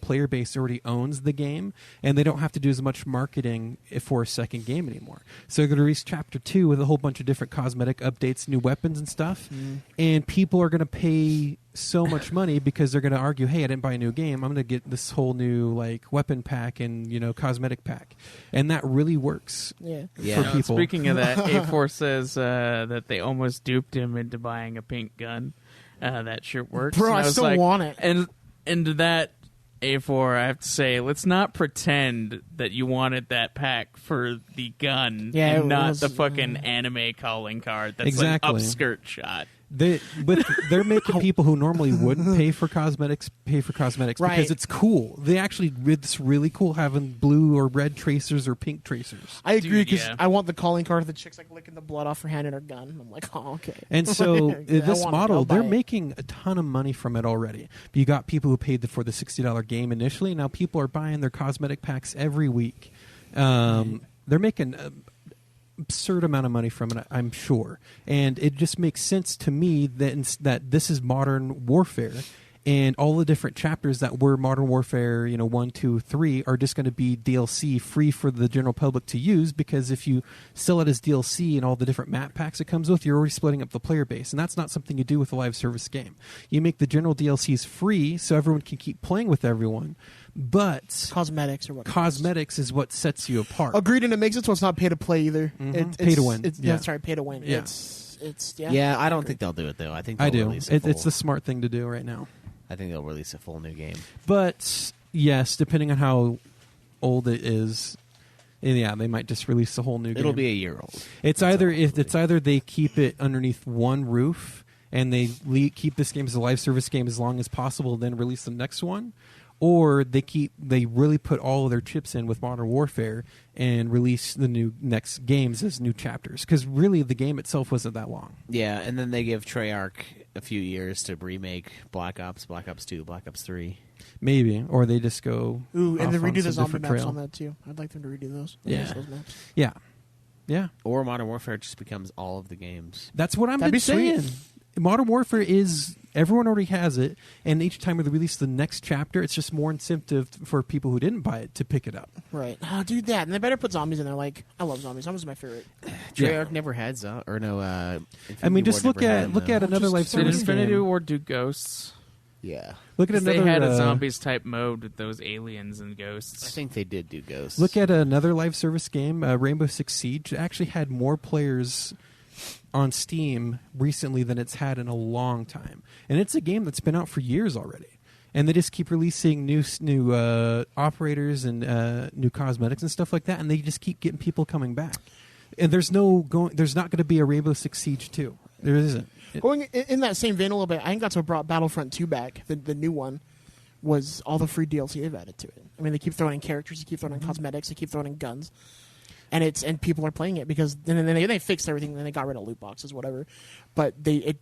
player base already owns the game, and they don't have to do as much marketing for a second game anymore. So they're going to release Chapter 2 with a whole bunch of different cosmetic updates, new weapons and stuff, and people are going to pay so much money because they're going to argue, hey, I didn't buy a new game, I'm going to get this whole new weapon pack and cosmetic pack, and that really works Yeah. yeah. for people. Speaking of that, A4 says that they almost duped him into buying a pink gun. That shirt works. Bro, And I was still like- want it. And to that, A4, I have to say, let's not pretend that you wanted that pack for the gun Yeah, and it not was- the fucking anime calling card that's Exactly. like upskirt shot. They're making people who normally wouldn't pay for cosmetics because Right. it's cool. It's really cool having blue or red tracers or pink tracers. I agree Dude, because yeah. I want the calling card. The chick's licking the blood off her hand in her gun. I'm like, oh, okay. And so Yeah, I this want it. model, I'll buy they're it. making a ton of money from it already. You got people who paid for the $60 game initially. Now people are buying their cosmetic packs every week. They're making absurd amount of money from it, I'm sure, and it just makes sense to me that this is Modern Warfare, and all the different chapters that were Modern Warfare 1, 2, 3 are just going to be DLC free for the general public to use, because if you sell it as DLC and all the different map packs it comes with, you're already splitting up the player base, and that's not something you do with a live service game. You make the general DLCs free so everyone can keep playing with everyone, but Cosmetics or what? cosmetics is what sets you apart. Agreed, and it makes it so it's not pay to play either. Mhm. Pay to win. Yeah. Sorry, pay to win. Yeah. It's Yeah, I don't think they'll do it though. I think they'll I do. Release a It's full, the smart thing to do right now. I think they'll release a full new game. But yes, depending on how old it is, yeah, they might just release a whole new game. It'll be a year old. It's either they keep it underneath one roof and they keep this game as a live service game as long as possible, then release the next one, or they really put all of their chips in with Modern Warfare and release the new next games as new chapters. Because really, the game itself wasn't that long. Yeah, and then they give Treyarch a few years to remake Black Ops, Black Ops 2, Black Ops 3. Maybe, or they just go Ooh, and off they on redo the some zombie different maps trail. on that too. I'd like them to redo those. Yeah. Those maps. Yeah. Or Modern Warfare just becomes all of the games. That's what I'm That'd been be sweet. saying. Modern Warfare is everyone already has it, and each time they release the next chapter, it's just more incentive for people who didn't buy it to pick it up. Right. Oh, do that, and they better put zombies in there. Like, I love zombies. Zombies are my favorite. Treyarch never had I mean, just look at another Just live so Did service Infinity game. War do ghosts? Yeah, Look at 'Cause they another. had a zombies type mode with those aliens and ghosts. I think they did do Ghosts. Look at another live service game, Rainbow Six Siege. It actually had more players on Steam recently than it's had in a long time, and it's a game that's been out for years already. And they just keep releasing new operators and new cosmetics and stuff like that, and they just keep getting people coming back. And there's not going to be a Rainbow Six Siege 2. There isn't. Going in that same vein a little bit, I think that's what brought Battlefront 2 back. The new one was all the free DLC they've added to it. I mean, they keep throwing in characters, they keep throwing in cosmetics, they keep throwing in guns, and people are playing it because then they fixed everything. Then they got rid of loot boxes, whatever. But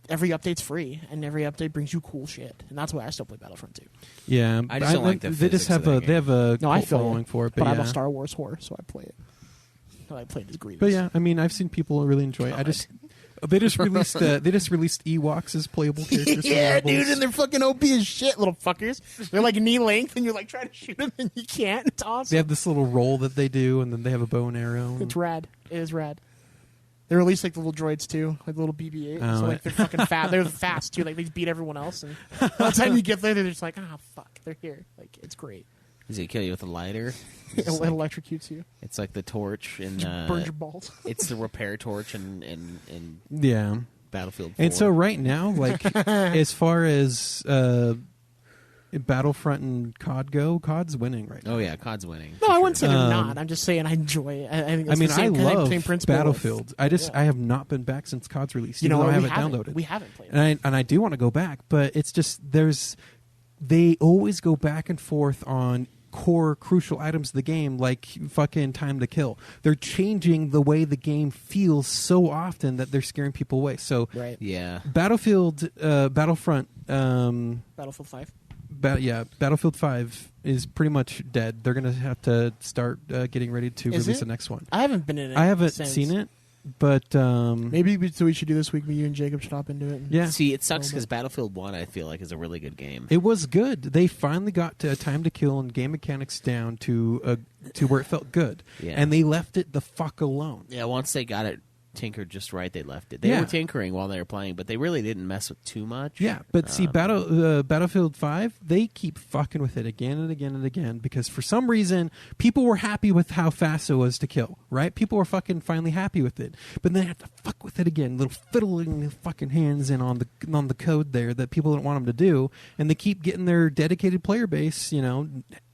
every update's free, and every update brings you cool shit, and that's why I still play Battlefront 2. Yeah, I just don't like the They just physics have of that they have a No, I cult feel following it, for it, but I'm yeah. a Star Wars whore, so I play it. I play it as Grievous. But yeah, I mean, I've seen people really enjoy it. They just released Ewoks as playable characters. Yeah, for Rebels. dude, and they're fucking OP as shit, little fuckers. They're like knee length, and you're like trying to shoot them, and you can't. It's awesome. They have this little roll that they do, and then they have a bow and arrow. It's rad. It is rad. They released like the little droids too, like the little BB-8. Oh, so like they're fucking fat. They're fast too. Like they beat everyone else, and by the time you get there, they're just like, oh fuck, they're here. Like it's great. Does he kill you with a lighter? It electrocutes you. It's like the torch in Burns your balls. it's the repair torch in Yeah. Battlefield 4. And so right now, like as far as Battlefront and COD go, COD's winning right now. Oh yeah, COD's winning. No, I wouldn't say they're Um, not. I'm just saying I enjoy it. I think I it's mean, the same, I love same principle Battlefield. with- I have not been back since COD's released. You even know, though I we haven't downloaded. We haven't played it. And I do want to go back, but it's just they always go back and forth on core crucial items of the game, like fucking time to kill. They're changing the way the game feels so often that they're scaring people away. So Right. Yeah. Battlefront, Battlefield 5. Battlefield 5 is pretty much dead. They're gonna have to start getting ready to Is release it? the next one. I haven't been in it. I haven't since. seen it, but Maybe so we should do this week. You and Jacob should hop into it. And yeah. See, it sucks because Battlefield 1, I feel like, is a really good game. It was good. They finally got to time to kill and game mechanics down to where it felt good, Yeah. and they left it the fuck alone. Yeah, once they got it tinkered just right, they left it. They Yeah. were tinkering while they were playing, but they really didn't mess with too much. Yeah, but see, Battlefield 5, they keep fucking with it again and again and again because for some reason people were happy with how fast it was to kill. Right? People were fucking finally happy with it, but then they have to fuck with it again, little fiddling their fucking hands in on the code there that people don't want them to do, and they keep getting their dedicated player base,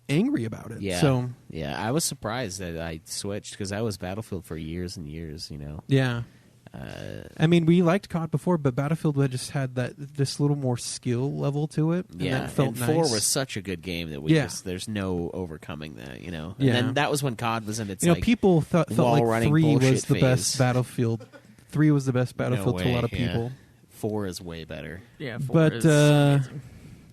angry about it. Yeah. So yeah, I was surprised that I switched because I was Battlefield for years and years. yeah. I mean, we liked COD before, but Battlefield just had this little more skill level to it. And Yeah, that felt and nice. 4 was such a good game that there's no overcoming that. And Yeah. then that was when COD was in its people felt like wall-running 3 was bullshit the phase. best Battlefield. 3 was the best Battlefield to a lot of yeah. people. 4 is way better. Yeah, But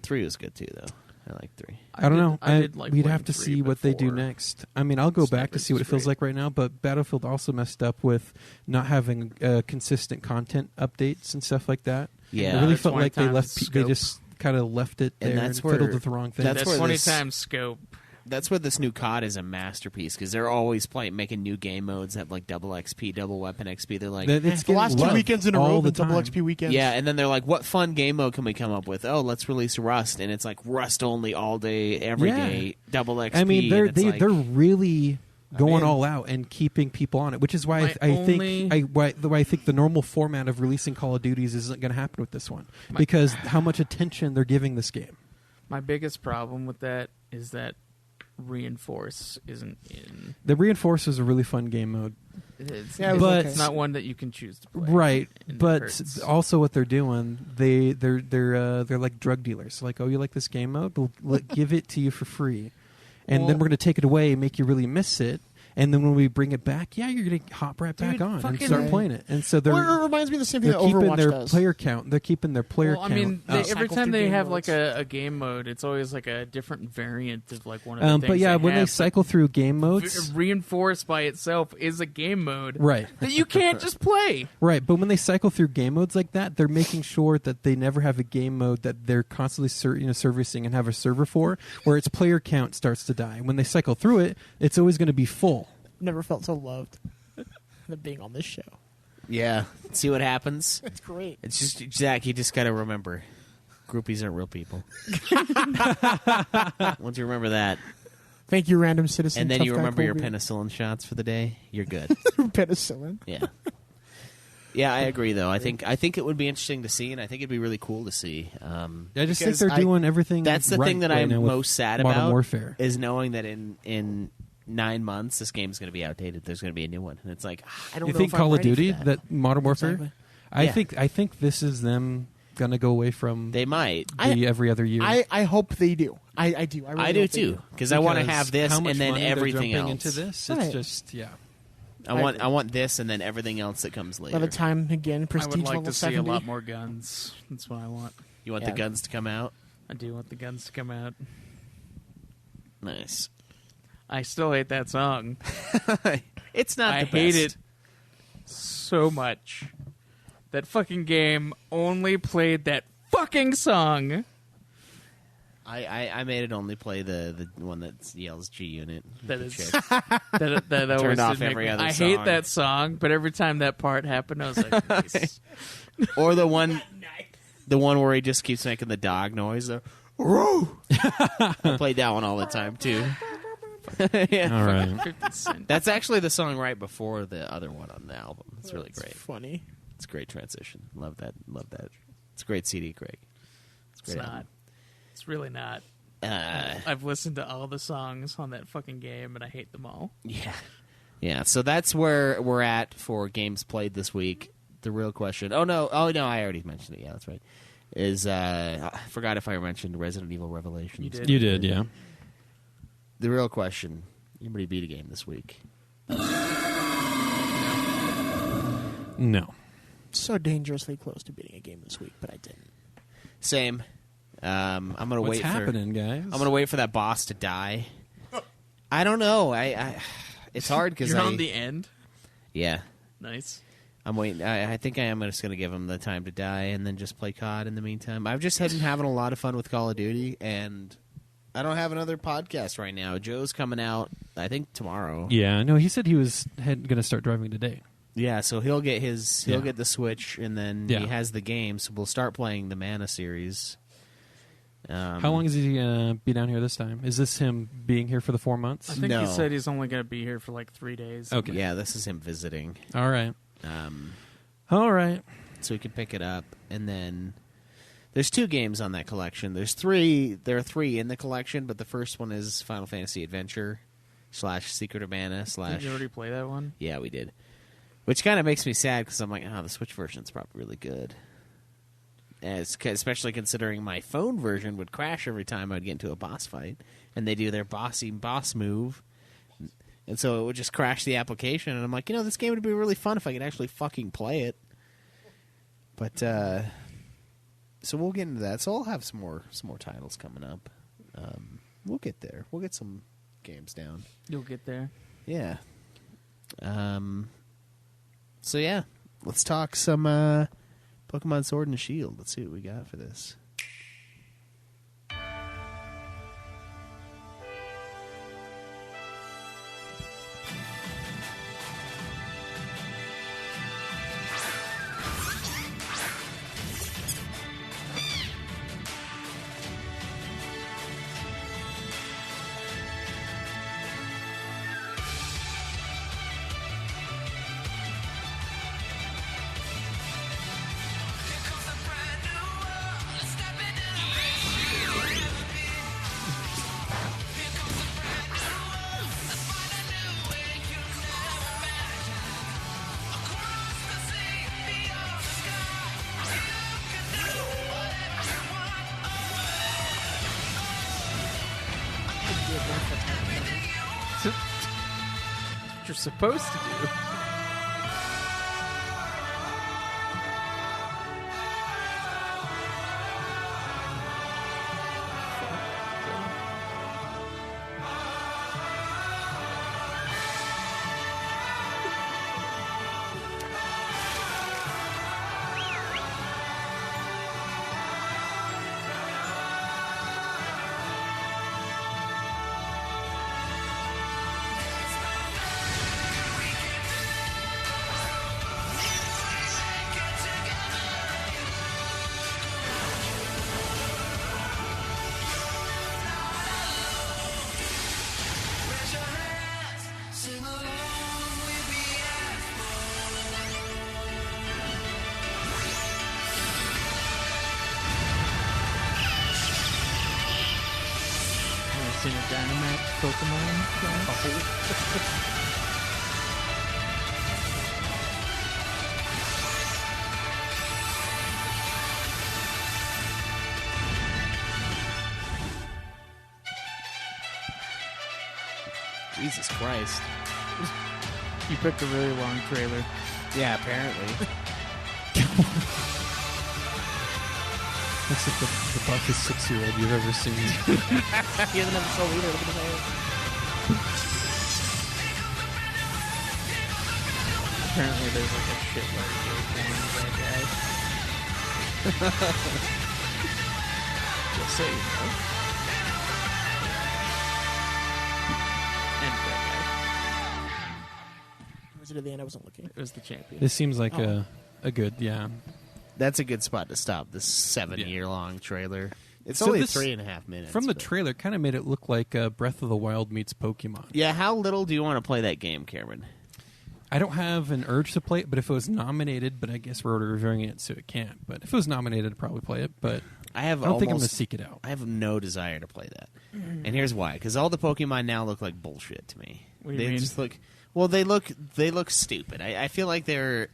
3 was good too, though. I like 3. I don't know. I did like we'd playing have to 3, see but what they do 4 next. I mean, I'll go back to Snipers see what it is feels great. like right now. But Battlefield also messed up with not having consistent content updates and stuff like that. Yeah. it really That's felt 20 like they times they scope. just kind of left it And there that's and fiddled where- with the wrong thing. that's That's where 20 this- times scope. That's where this new COD is a masterpiece because they're always making new game modes that have like double XP, double weapon XP. They're like, It's the getting last 2 loved weekends in a all row, the the double time. XP weekends. yeah, and then they're like, what fun game mode can we come up with? Oh, let's release Rust, and it's like Rust only all day, every Yeah. day, double XP. I mean, and it's like- they're really going in. all out and keeping people on it, which is why My I only- think I think the normal format of releasing Call of Duties isn't going to happen with this one because how much attention they're giving this game. My biggest problem with that is that Reinforce isn't in. The Reinforce is a really fun game mode, It's, Yeah, it was But- it's not one that you can choose to play. right? And it But hurts. also, what they're doing, they're like drug dealers. Like, oh, you like this game mode? We'll give it to you for free, and then Well- we're going to take it away and make you really miss it. And then when we bring it back, yeah, you're going to hop right back Dude, on and fucking- start playing it. And so they're Well, it reminds me of the same thing they're that keeping Overwatch their does. player count. They're keeping their player Well, I count. mean, up. every Cycle time through they game have modes. like a game mode, it's always like a different variant of like one of the things. But yeah, when they have. cycle through game modes, Reinforce by itself is a game mode right, that you can't just play. right. But when they cycle through game modes like that, they're making sure that they never have a game mode that they're constantly servicing and have a server for, where its player count starts to die. When they cycle through it, it's always going to be full. Never felt so loved than being on this show. yeah, see what happens. It's great. It's just Zach. You just got to remember, groupies aren't real people. Once you remember that, Thank you, random citizen. and then Tough you Guy remember your Colby. penicillin shots for the day, you're good. Penicillin. Yeah. Yeah, I agree. Though I think it would be interesting to see, and I think it'd be really cool to see. I just think because they're doing everything. That's the right thing that right I'm now with most sad Modern about. Warfare. Is knowing that in 9 months this game's going to be outdated. There's going to be a new one, and it's like I don't You know think if I'm Call of ready for Duty that. Modern Warfare? Exactly. Yeah. I think this is them gonna go away from They might. the every other year. I hope they do. I do. I, really I do hope they too, because I want to Because have this how and much then money they're everything jumping else. into this. Right. It's just I want this and then everything else that comes later. By the time again, I prestige would like level to see 70. a lot more guns. That's what I want. You want Yeah. the guns to come out? I do want the guns to come out. Nice. I still hate that song. It's not. I the hate best. it so much. That fucking game only played that fucking song. I made it only play the one that yells G Unit. That The is chick. that always Turned off did make every me- other I hate song. that song, but every time that part happened, I was like, nice. Or the one where he just keeps making the dog noise. Woo! I played that one all the time too. Yeah. all right. 50 Cent. That's actually the song right before the other one on the album. It's really It's great. funny. It's a great transition. Love that. Love that. It's a great CD, Craig. It's a It's great. not. It's really not. album. I've listened to all the songs on that fucking game, and I hate them all. Yeah. Yeah, so that's where we're at for games played this week. The real question. Oh no, I already mentioned it. Yeah, that's right. Is I forgot if I mentioned Resident Evil Revelations. You did. You did, yeah. The real question. Anybody beat a game this week? No. So dangerously close to beating a game this week, but I didn't. Same. I'm gonna What's wait happening, guys? I'm gonna wait for that boss to die. I don't know. I it's hard because You're on the end. yeah. Nice. I'm waiting. I think I am just going to give him the time to die and then just play COD in the meantime. I've just been having a lot of fun with Call of Duty, and I don't have another podcast right now. Joe's coming out, I think, tomorrow. Yeah, no, he said he was going to start driving today. Yeah, so he'll get Yeah. get the Switch, and then Yeah. he has the game, so we'll start playing the Mana series. How long is he going to be down here this time? Is this him being here for the 4 months? I think No. he said he's only going to be here for like 3 days. Okay. Yeah, this is him visiting. All right. Um, All right. so we can pick it up, and then there's 2 games on that collection. There are 3 in the collection, but the first one is Final Fantasy Adventure / Secret of Mana / Did you already play that one? Yeah, we did. Which kind of makes me sad because I'm like, the Switch version's probably really good. Especially considering my phone version would crash every time I'd get into a boss fight, and they do their boss move, and so it would just crash the application. And I'm like, this game would be really fun if I could actually fucking play it. But so we'll get into that. So I'll have some more titles coming up. We'll get there. We'll get some games down. You'll get there. Yeah. So yeah, let's talk some Pokemon Sword and Shield. Let's see what we got for this. What you're supposed to do. Jesus Christ. You picked a really long trailer. Yeah, apparently. Looks like the buffest 6-year-old you've ever seen. He doesn't have a soul either. Look at his hair. Apparently, there's like a shitload of porn of that guy. Just so you know. And that Was it at the end? I wasn't looking. guy. It was the champion. This seems like a good, yeah. That's a good spot to stop this 7-year-long trailer. It's So only this- 3.5 minutes. From the but- trailer, kind of made it look like Breath of the Wild meets Pokemon. Yeah, how little do you want to play that game, Cameron? I don't have an urge to play it, but if it was nominated, but I guess we're reviewing it, so it can't. But if it was nominated, I'd probably play it. But I I don't think I'm going to seek it out. I have no desire to play that, and here's why: because all the Pokemon now look like bullshit to me. What do you they mean? just look. Well, they look stupid. I feel like they're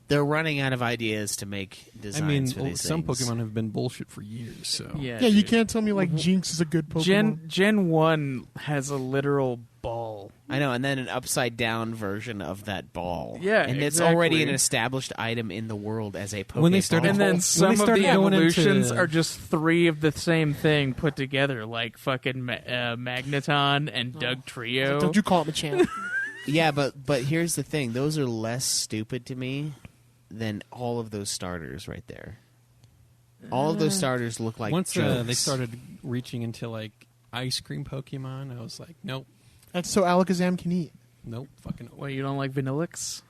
running out of ideas to make I designs mean, for these some things. Pokemon have been bullshit for years, so Yeah, Yeah, you dude. can't tell me like Jinx is a good Pokemon. Gen 1 has a literal ball. I know, and then an upside down version of that ball. Yeah, and it's exactly. already an established item in the world as a Pokeball. When they started- And When then they some of started the going evolutions into- are just 3 of the same thing put together, like fucking Magneton and Doug Trio. Don't you call it Machamp? Yeah, but here's the thing: those are less stupid to me than all of those starters right there. All of those starters look like once jokes. they started reaching into like ice cream Pokemon, I was like, nope, That's so Alakazam can eat. fucking. Well, you don't like Vanillix?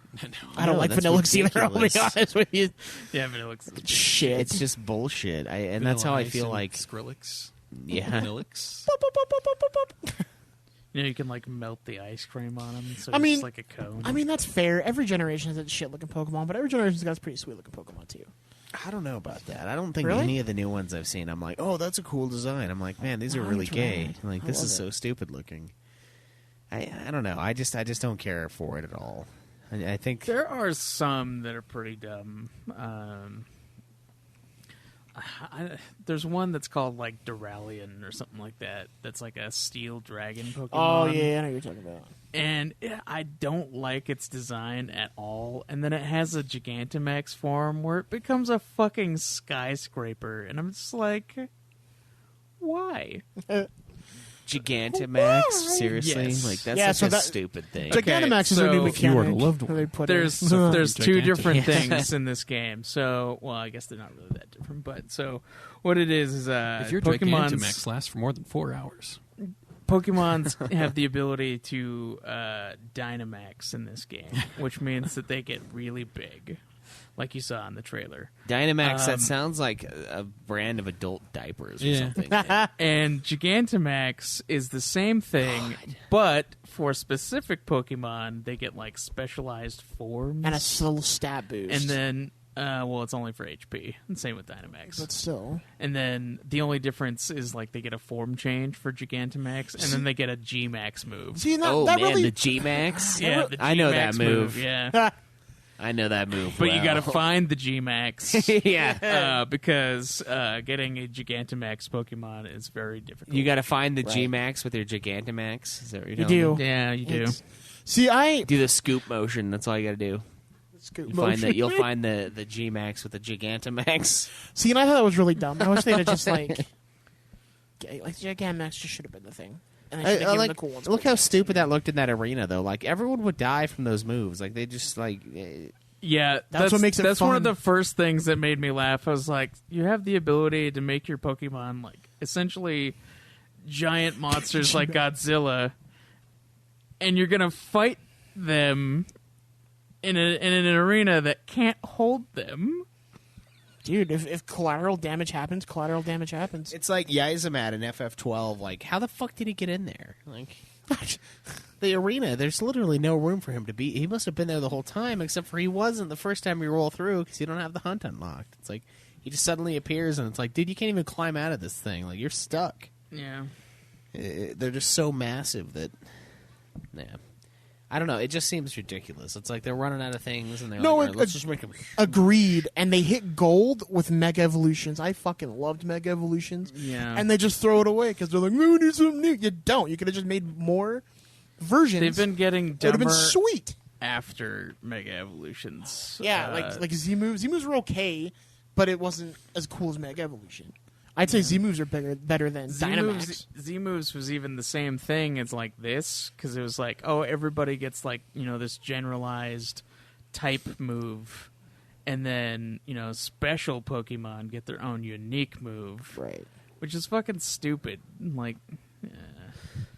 I don't No, like that's Vanillix either. I'll be ridiculous. honest with you. Yeah, Vanillix. Shit. It's just bullshit. And that's how I feel like. Skrillex, Yeah. Vanillix. You know, you can like melt the ice cream on them, so I it's mean- just like a cone. I mean, that's fair. Every generation has a shit looking Pokemon, but every generation's got a pretty sweet looking Pokemon too. I don't know about that. I don't think Really? any of the new ones I've seen, I'm like, oh, that's a cool design. I'm like, man, these are No, really it's gay. right. Like, I this love is it. so stupid looking. I don't know. I just don't care for it at all. I think There are some that are pretty dumb. There's one that's called like Duralian or something like that. That's like a steel dragon Pokemon. Oh yeah, I know what you're talking about. And I don't like its design at all. And then it has a Gigantamax form where it becomes a fucking skyscraper, and I'm just like, why? Gigantamax, seriously? Yes. Like, that's Yeah, such so a that- stupid thing. Okay, Gigantamax is a new so- If you were a mechanic loved that one. they put There's in. there's two Gigantic. different Yeah. things in this game. So, well, I guess they're not really that different. But so, what it is If your Pokemon's Gigantamax lasts for more than 4 hours, Pokemon's have the ability to Dynamax in this game, which means that they get really big, like you saw in the trailer. Dynamax, that sounds like a brand of adult diapers or Yeah. something. And Gigantamax is the same thing, but for specific Pokemon, they get like specialized forms, and a little stat boost. and then. Well, it's only for HP. And same with Dynamax. but still, And then the only difference is like they get a form change for Gigantamax, and then they get a G-Max move. see that, Oh, that man, really the G-Max? Yeah, the I know that G-Max move. Yeah, I know that move but you well. got to find the G-Max yeah. because getting a Gigantamax Pokemon is very difficult. You got to find the Right. G-Max with your Gigantamax. Is that what you're you telling do. me? Yeah, you do. See, I Do the scoop motion. That's all you got to do. scoop You find motion. that you'll find the G-Max with the Gigantamax. See, and I thought that was really dumb. I wish they'd have just like Gigantamax just should have been the thing. And they should have given the cool ones. Look how Pokemon. stupid that looked in that arena, though. Like, everyone would die from those moves. Like, they just, like... Yeah, That's what makes it That's one of fun. the first things that made me laugh. I was like, you have the ability to make your Pokemon like essentially giant monsters like Godzilla, and you're gonna fight them in an arena that can't hold them. Dude, if collateral damage happens, collateral damage happens. It's like Yaizamat in FF12. Like, how the fuck did he get in there? Like... The arena, there's literally no room for him to be. He must have been there the whole time, except for he wasn't the first time you roll through because you don't have the hunt unlocked. It's like he just suddenly appears, and it's like, dude, you can't even climb out of this thing. Like, you're stuck. Yeah. They're just so massive that Yeah. I don't know. It just seems ridiculous. It's like they're running out of things, and they're No, like, all right, let's just make them. Agreed. And they hit gold with Mega Evolutions. I fucking loved Mega Evolutions. Yeah. And they just throw it away because they're like, no, we need something new. You don't. You could have just made more versions. They've been getting It would have dumber been sweet. after Mega Evolutions. Yeah, like Z-moves. Z-moves were okay, but it wasn't as cool as Mega Evolution. I'd say Z-moves are better than Dynamax. Z-moves was even the same thing as like this, because it was like, oh, everybody gets like, this generalized type move, and then, special Pokemon get their own unique move. Right. Which is fucking stupid. Like,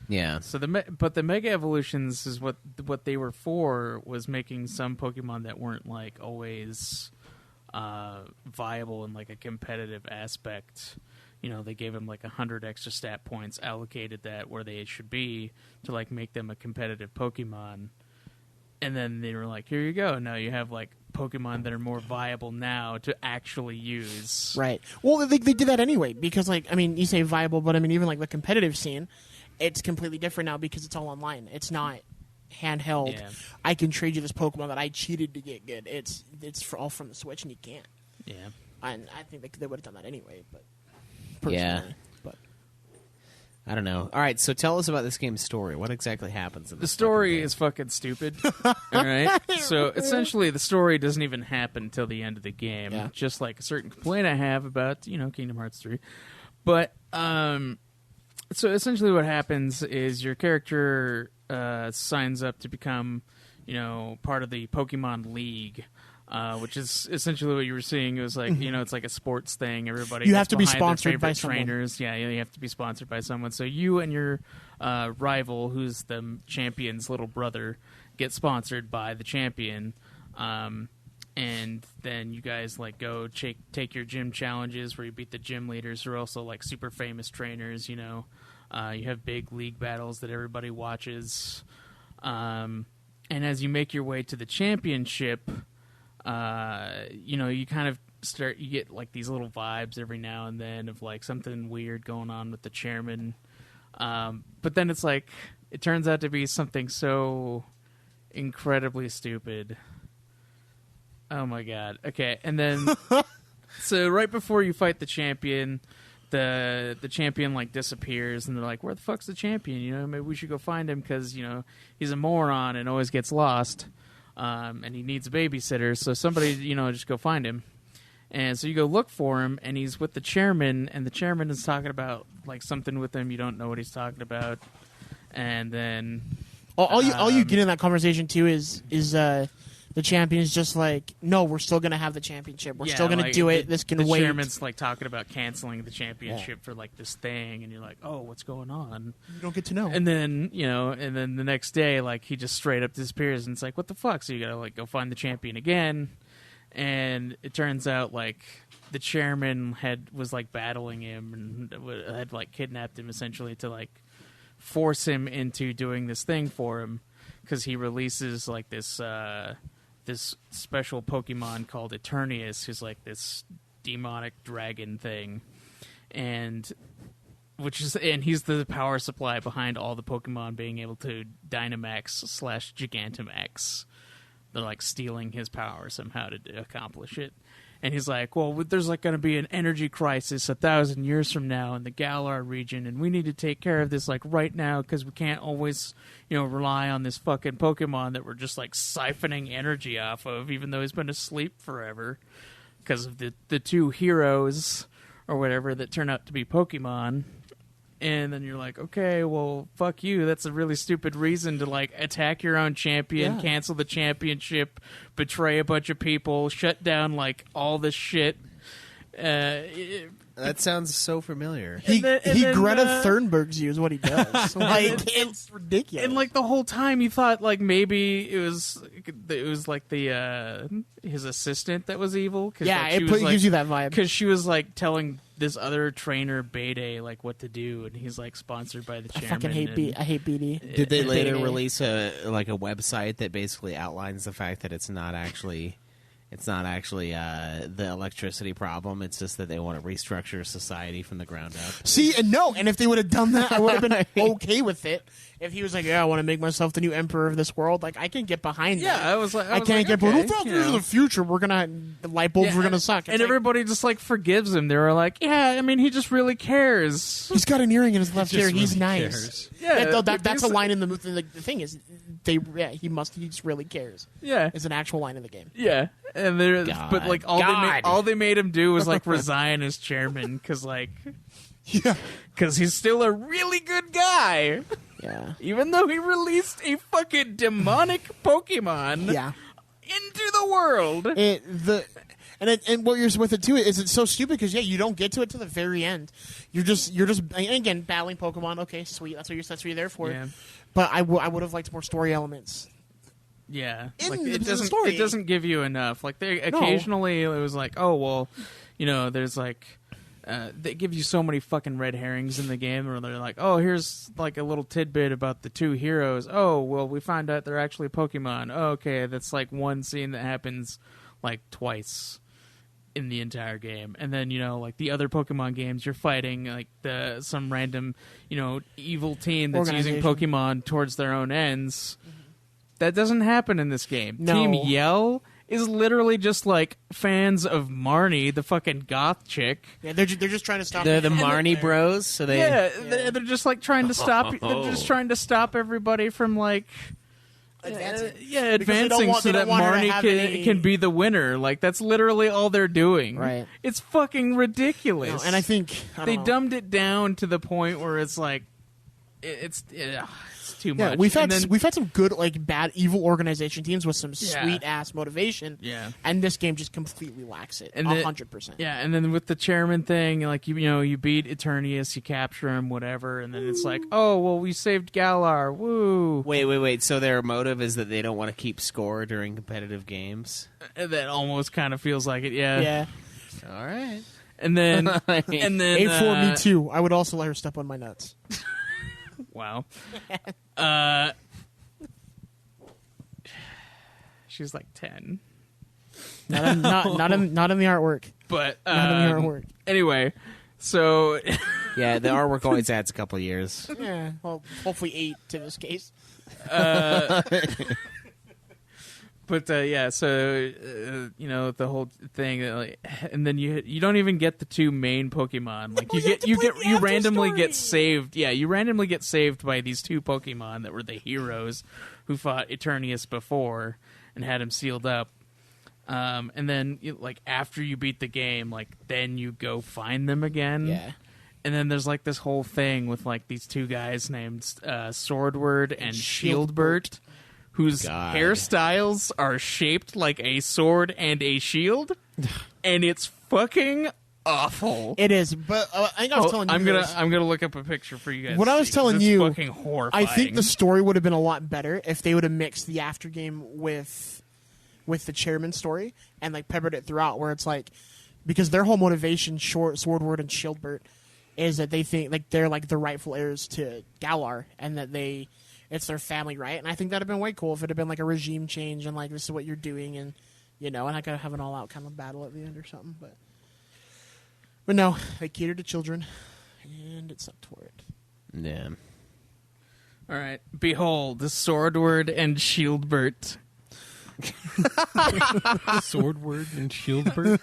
Yeah. so but the Mega Evolutions is what they were for, was making some Pokemon that weren't like always viable in like a competitive aspect. They gave them like 100 extra stat points, allocated that where they should be to like make them a competitive Pokemon. And then they were like, here you go. Now you have like Pokemon that are more viable now to actually use. Right. Well, they did that anyway because, you say viable, but even like the competitive scene, it's completely different now because it's all online. It's not handheld. Yeah. I can trade you this Pokemon that I cheated to get good. It's all from the Switch, and you can't. Yeah. And I think they would have done that anyway, but Yeah. personally. But I don't know. All right, so tell us about this game's story. What exactly happens in The this story fucking is fucking stupid. All right. So essentially, the story doesn't even happen until the end of the game. Yeah. Just like a certain complaint I have about Kingdom Hearts 3. But so essentially, what happens is your character signs up to become part of the Pokemon League. Which is essentially what you were seeing. It was like, it's like a sports thing. Everybody You gets have to be behind their sponsored by favorite someone. trainers. Yeah, you have to be sponsored by someone. So you and your rival, who's the champion's little brother, get sponsored by the champion. And then you guys like go take your gym challenges where you beat the gym leaders who are also like super famous trainers. You have big league battles that everybody watches. And as you make your way to the championship, you kind of you get like these little vibes every now and then of like something weird going on with the chairman. But then it's like, it turns out to be something so incredibly stupid. Oh my god. Okay. And then, so right before you fight the champion, the champion like disappears, and they're like, where the fuck's the champion? Maybe we should go find him because, he's a moron and always gets lost. And he needs a babysitter, so somebody, just go find him. And so you go look for him, and he's with the chairman, and the chairman is talking about like something with him. You don't know what he's talking about, and then all you get in that conversation too is the champion's just like, no, we're still gonna have the championship. We're still gonna do it. This can the wait. The chairman's like talking about canceling the championship for like this thing, and you're like, oh, what's going on? You don't get to know. And then and then the next day, like he just straight up disappears, and it's like, what the fuck? So you gotta like go find the champion again, and it turns out like the chairman was like battling him and had like kidnapped him essentially to like force him into doing this thing for him because he releases like this special Pokemon called Eternius, who's like this demonic dragon thing, and he's the power supply behind all the Pokemon being able to Dynamax / Gigantamax. They're like stealing his power somehow to accomplish it. And he's like, well, there's like going to be an energy crisis 1,000 years from now in the Galar region, and we need to take care of this like right now because we can't always, rely on this fucking Pokemon that we're just like siphoning energy off of, even though he's been asleep forever because of the two heroes or whatever that turn out to be Pokemon. And then you're like, okay, well, fuck you. That's a really stupid reason to like attack your own champion, cancel the championship, betray a bunch of people, shut down like all this shit. That sounds so familiar. He then, Greta Thunbergs you is what he does. Like it's ridiculous. And like the whole time, you thought like maybe it was like the his assistant that was evil. Cause, yeah, like, it gives you that vibe because she was like telling this other trainer Bede like what to do, and he's like sponsored by the chairman. I fucking hate I hate BD. Did they later Bede. release a website that basically outlines the fact that it's not actually It's not actually the electricity problem. It's just that they want to restructure society from the ground up. See, and no, and if they would have done that, I would have been okay with it. If he was like, "Yeah, I want to make myself the new emperor of this world," like I can get behind that. I was like, I can't get. okay, But who in the future we're gonna the light bulbs were gonna suck, and it's like, everybody just like forgives him. They were like, "Yeah, I mean, he just really cares." he's got an earring in his left Just ear. He's really nice. cares. That's a line in the movie. The thing is, he just really cares. Yeah, It's an actual line in the game. yeah, and they're God. but like all they made him do was like resign as chairman because he's still a really good guy. Yeah. Even though he released a fucking demonic Pokemon Yeah. into the world. And what you're with it too is it's so stupid because you don't get to it to the very end. You're just and again battling Pokemon. Okay, sweet. That's what you're there for. Yeah. But I would have liked more story elements. Yeah, In like the it doesn't story. it doesn't give you enough. Like they occasionally it was like, oh well, there's like they give you so many fucking red herrings in the game where they're like, oh, here's like a little tidbit about the two heroes. Oh well, we find out they're actually Pokemon. Oh, okay, that's like one scene that happens like twice in the entire game. And then like the other Pokemon games, you're fighting like some random evil team that's using Organization. Pokemon towards their own ends. That doesn't happen in this game. No. Team Yell is literally just like fans of Marnie, the fucking goth chick. Yeah, they're just trying to stop. They're the and Marnie Bros. So they They're just like trying to stop. They're just trying to stop everybody from like Advancing. advancing so they that don't want her to Marnie have can, any- can be the winner. Like that's literally all they're doing. Right. It's fucking ridiculous. No, and I think they don't know. dumbed it down to the point where it's like it's too Yeah, much. we've had And then- we've had some good like bad evil organization teams with some Yeah. sweet ass motivation. Yeah. and this game just completely lacks it. And 100%. Yeah, and then with the chairman thing, like you beat Eternius, you capture him, whatever, and then it's like, oh well, we saved Galar, woo. Wait. So their motive is that they don't want to keep score during competitive games. That almost kind of feels like it, yeah. Yeah. All right. And then I mean, and then 8-4, me too. I would also let her step on my nuts. Wow. She's like 10. Not in the artwork. But Not in the artwork. anyway, so yeah, the artwork always adds a couple years. Yeah. Well, hopefully 8 to this case. but so the whole thing, like, and then you don't even get the two main Pokemon. Like you randomly get saved. Yeah, you randomly get saved by these two Pokemon that were the heroes who fought Eternius before and had him sealed up. And then after you beat the game, like then you go find them again. Yeah. And then there's like this whole thing with like these two guys named Swordward and Shieldbert, whose God. hairstyles are shaped like a sword and a shield, and it's fucking awful. It is, but I think I was telling you. I'm gonna look up a picture for you guys. What to I was see, 'cause telling it's you, fucking horrifying. I think the story would have been a lot better if they would have mixed the after game with the chairman story and like peppered it throughout, where it's like because their whole motivation, Swordward and Shieldbert, is that they think like they're like the rightful heirs to Galar and that it's their family, right? And I think that'd have been way cool if it had been like a regime change and like this is what you're doing and and I could have an all out kind of battle at the end or something, but no, they cater to children and it sucked for it. Yeah. All right, behold, the Swordward and Shieldbert. Swordward and Shieldbert.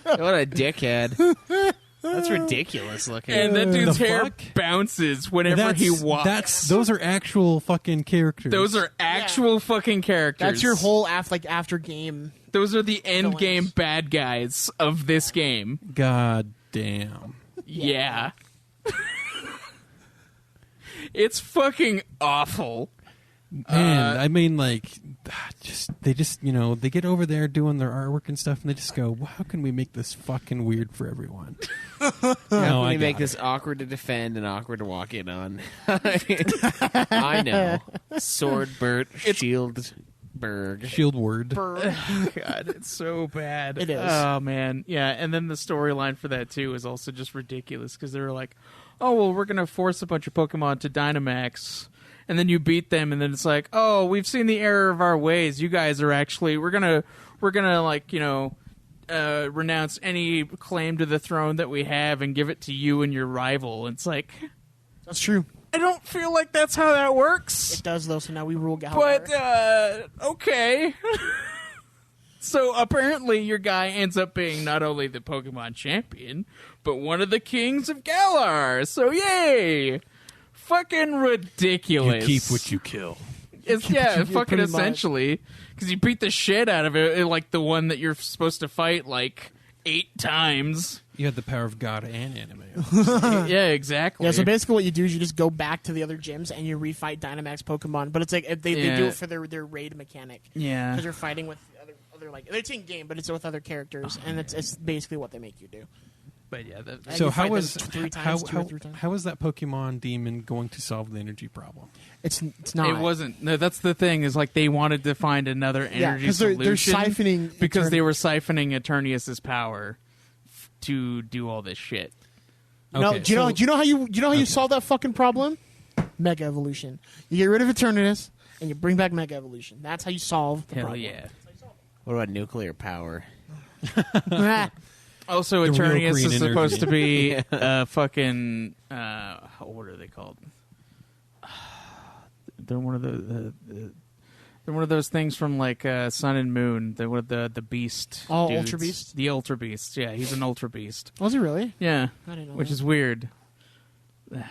What a dickhead. That's ridiculous looking. And that dude's The hair fuck? bounces whenever he walks. Those are actual fucking characters. Those are actual fucking characters. That's your whole after game. Those are the end Villains. game bad guys of this game. God damn. Yeah. It's fucking awful. Man, I mean, like, they get over there doing their artwork and stuff, and they just go, well, how can we make this fucking weird for everyone? How can we make this awkward to defend and awkward to walk in on? I know. Swordbert, Shieldberg. Shieldward. God, it's so bad. It is. Oh, man. Yeah, and then the storyline for that, too, is also just ridiculous, because they were like, oh, well, we're going to force a bunch of Pokemon to Dynamax, and then you beat them, and then it's like, oh, we've seen the error of our ways. You guys are actually we're gonna like renounce any claim to the throne that we have and give it to you and your rival. It's like, That's true. I don't feel like that's how that works. It does, though, so now we rule Galar. But, okay. So apparently your guy ends up being not only the Pokemon champion, but one of the kings of Galar. So yay! Fucking ridiculous. You keep what you kill. It's, fucking pretty much. essentially. Because you beat the shit out of it, like the one that you're supposed to fight like 8 times. You had the power of God and anime. Yeah, exactly. Yeah, so basically what you do is you just go back to the other gyms and you refight Dynamax Pokemon. But it's like if they do it for their raid mechanic. Yeah. Because you're fighting with other like it's in game, but it's with other characters, and it's basically what they make you do. But yeah, And So you how fight was them 3 how times, 2 or 3 times. how is that Pokemon demon going to solve the energy problem? It's not. it wasn't. No, that's the thing. Is like they wanted to find another energy because solution they're siphoning because they were siphoning Eternius's power to do all this shit. No, Okay, do you know how you solve that fucking problem? Mega Evolution. You get rid of Eternatus and you bring back Mega Evolution. That's how you solve the Hell problem. yeah. What about nuclear power? Also, The real Eternius green is energy. supposed to be fucking. What are they called? They're one of they're one of those things from like Sun and Moon. They're one of the Beast. Oh, dudes. Ultra Beast? The Ultra Beast. Yeah, he's an Ultra Beast. Was he really? Yeah, I didn't know which that. is weird.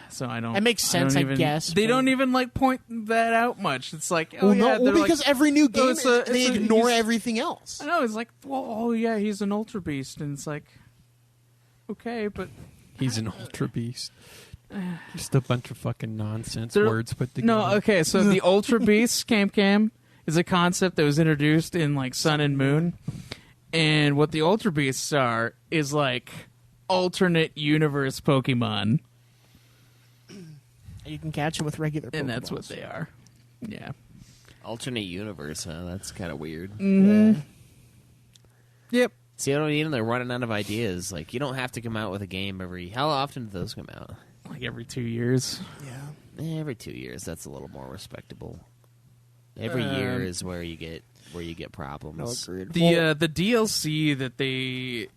So I don't. That makes I don't sense, I even- guess, They but- don't even like point that out much. It's like, oh Well, yeah, no, they're because like, every new game it's a- they it's a- ignore he's- everything else. I know. It's like, well, oh yeah, he's an Ultra Beast, and it's like, okay, but He's an ultra beast. Just a bunch of fucking nonsense There- words put together. no, okay. So the Ultra Beast Cam is a concept that was introduced in like Sun and Moon, and what the Ultra Beasts are is like alternate universe Pokemon, You can catch it with regular Pokeballs. and that's what they are. Yeah. Alternate universe, huh? That's kind of weird. Mm-hmm. Yep. See, I don't even. They're running out of ideas. Like, you don't have to come out with a game every. How often do those come out? Like every 2 years. Yeah. Every 2 years. That's a little more respectable. Every year is where you get problems. No, agreed. The DLC that they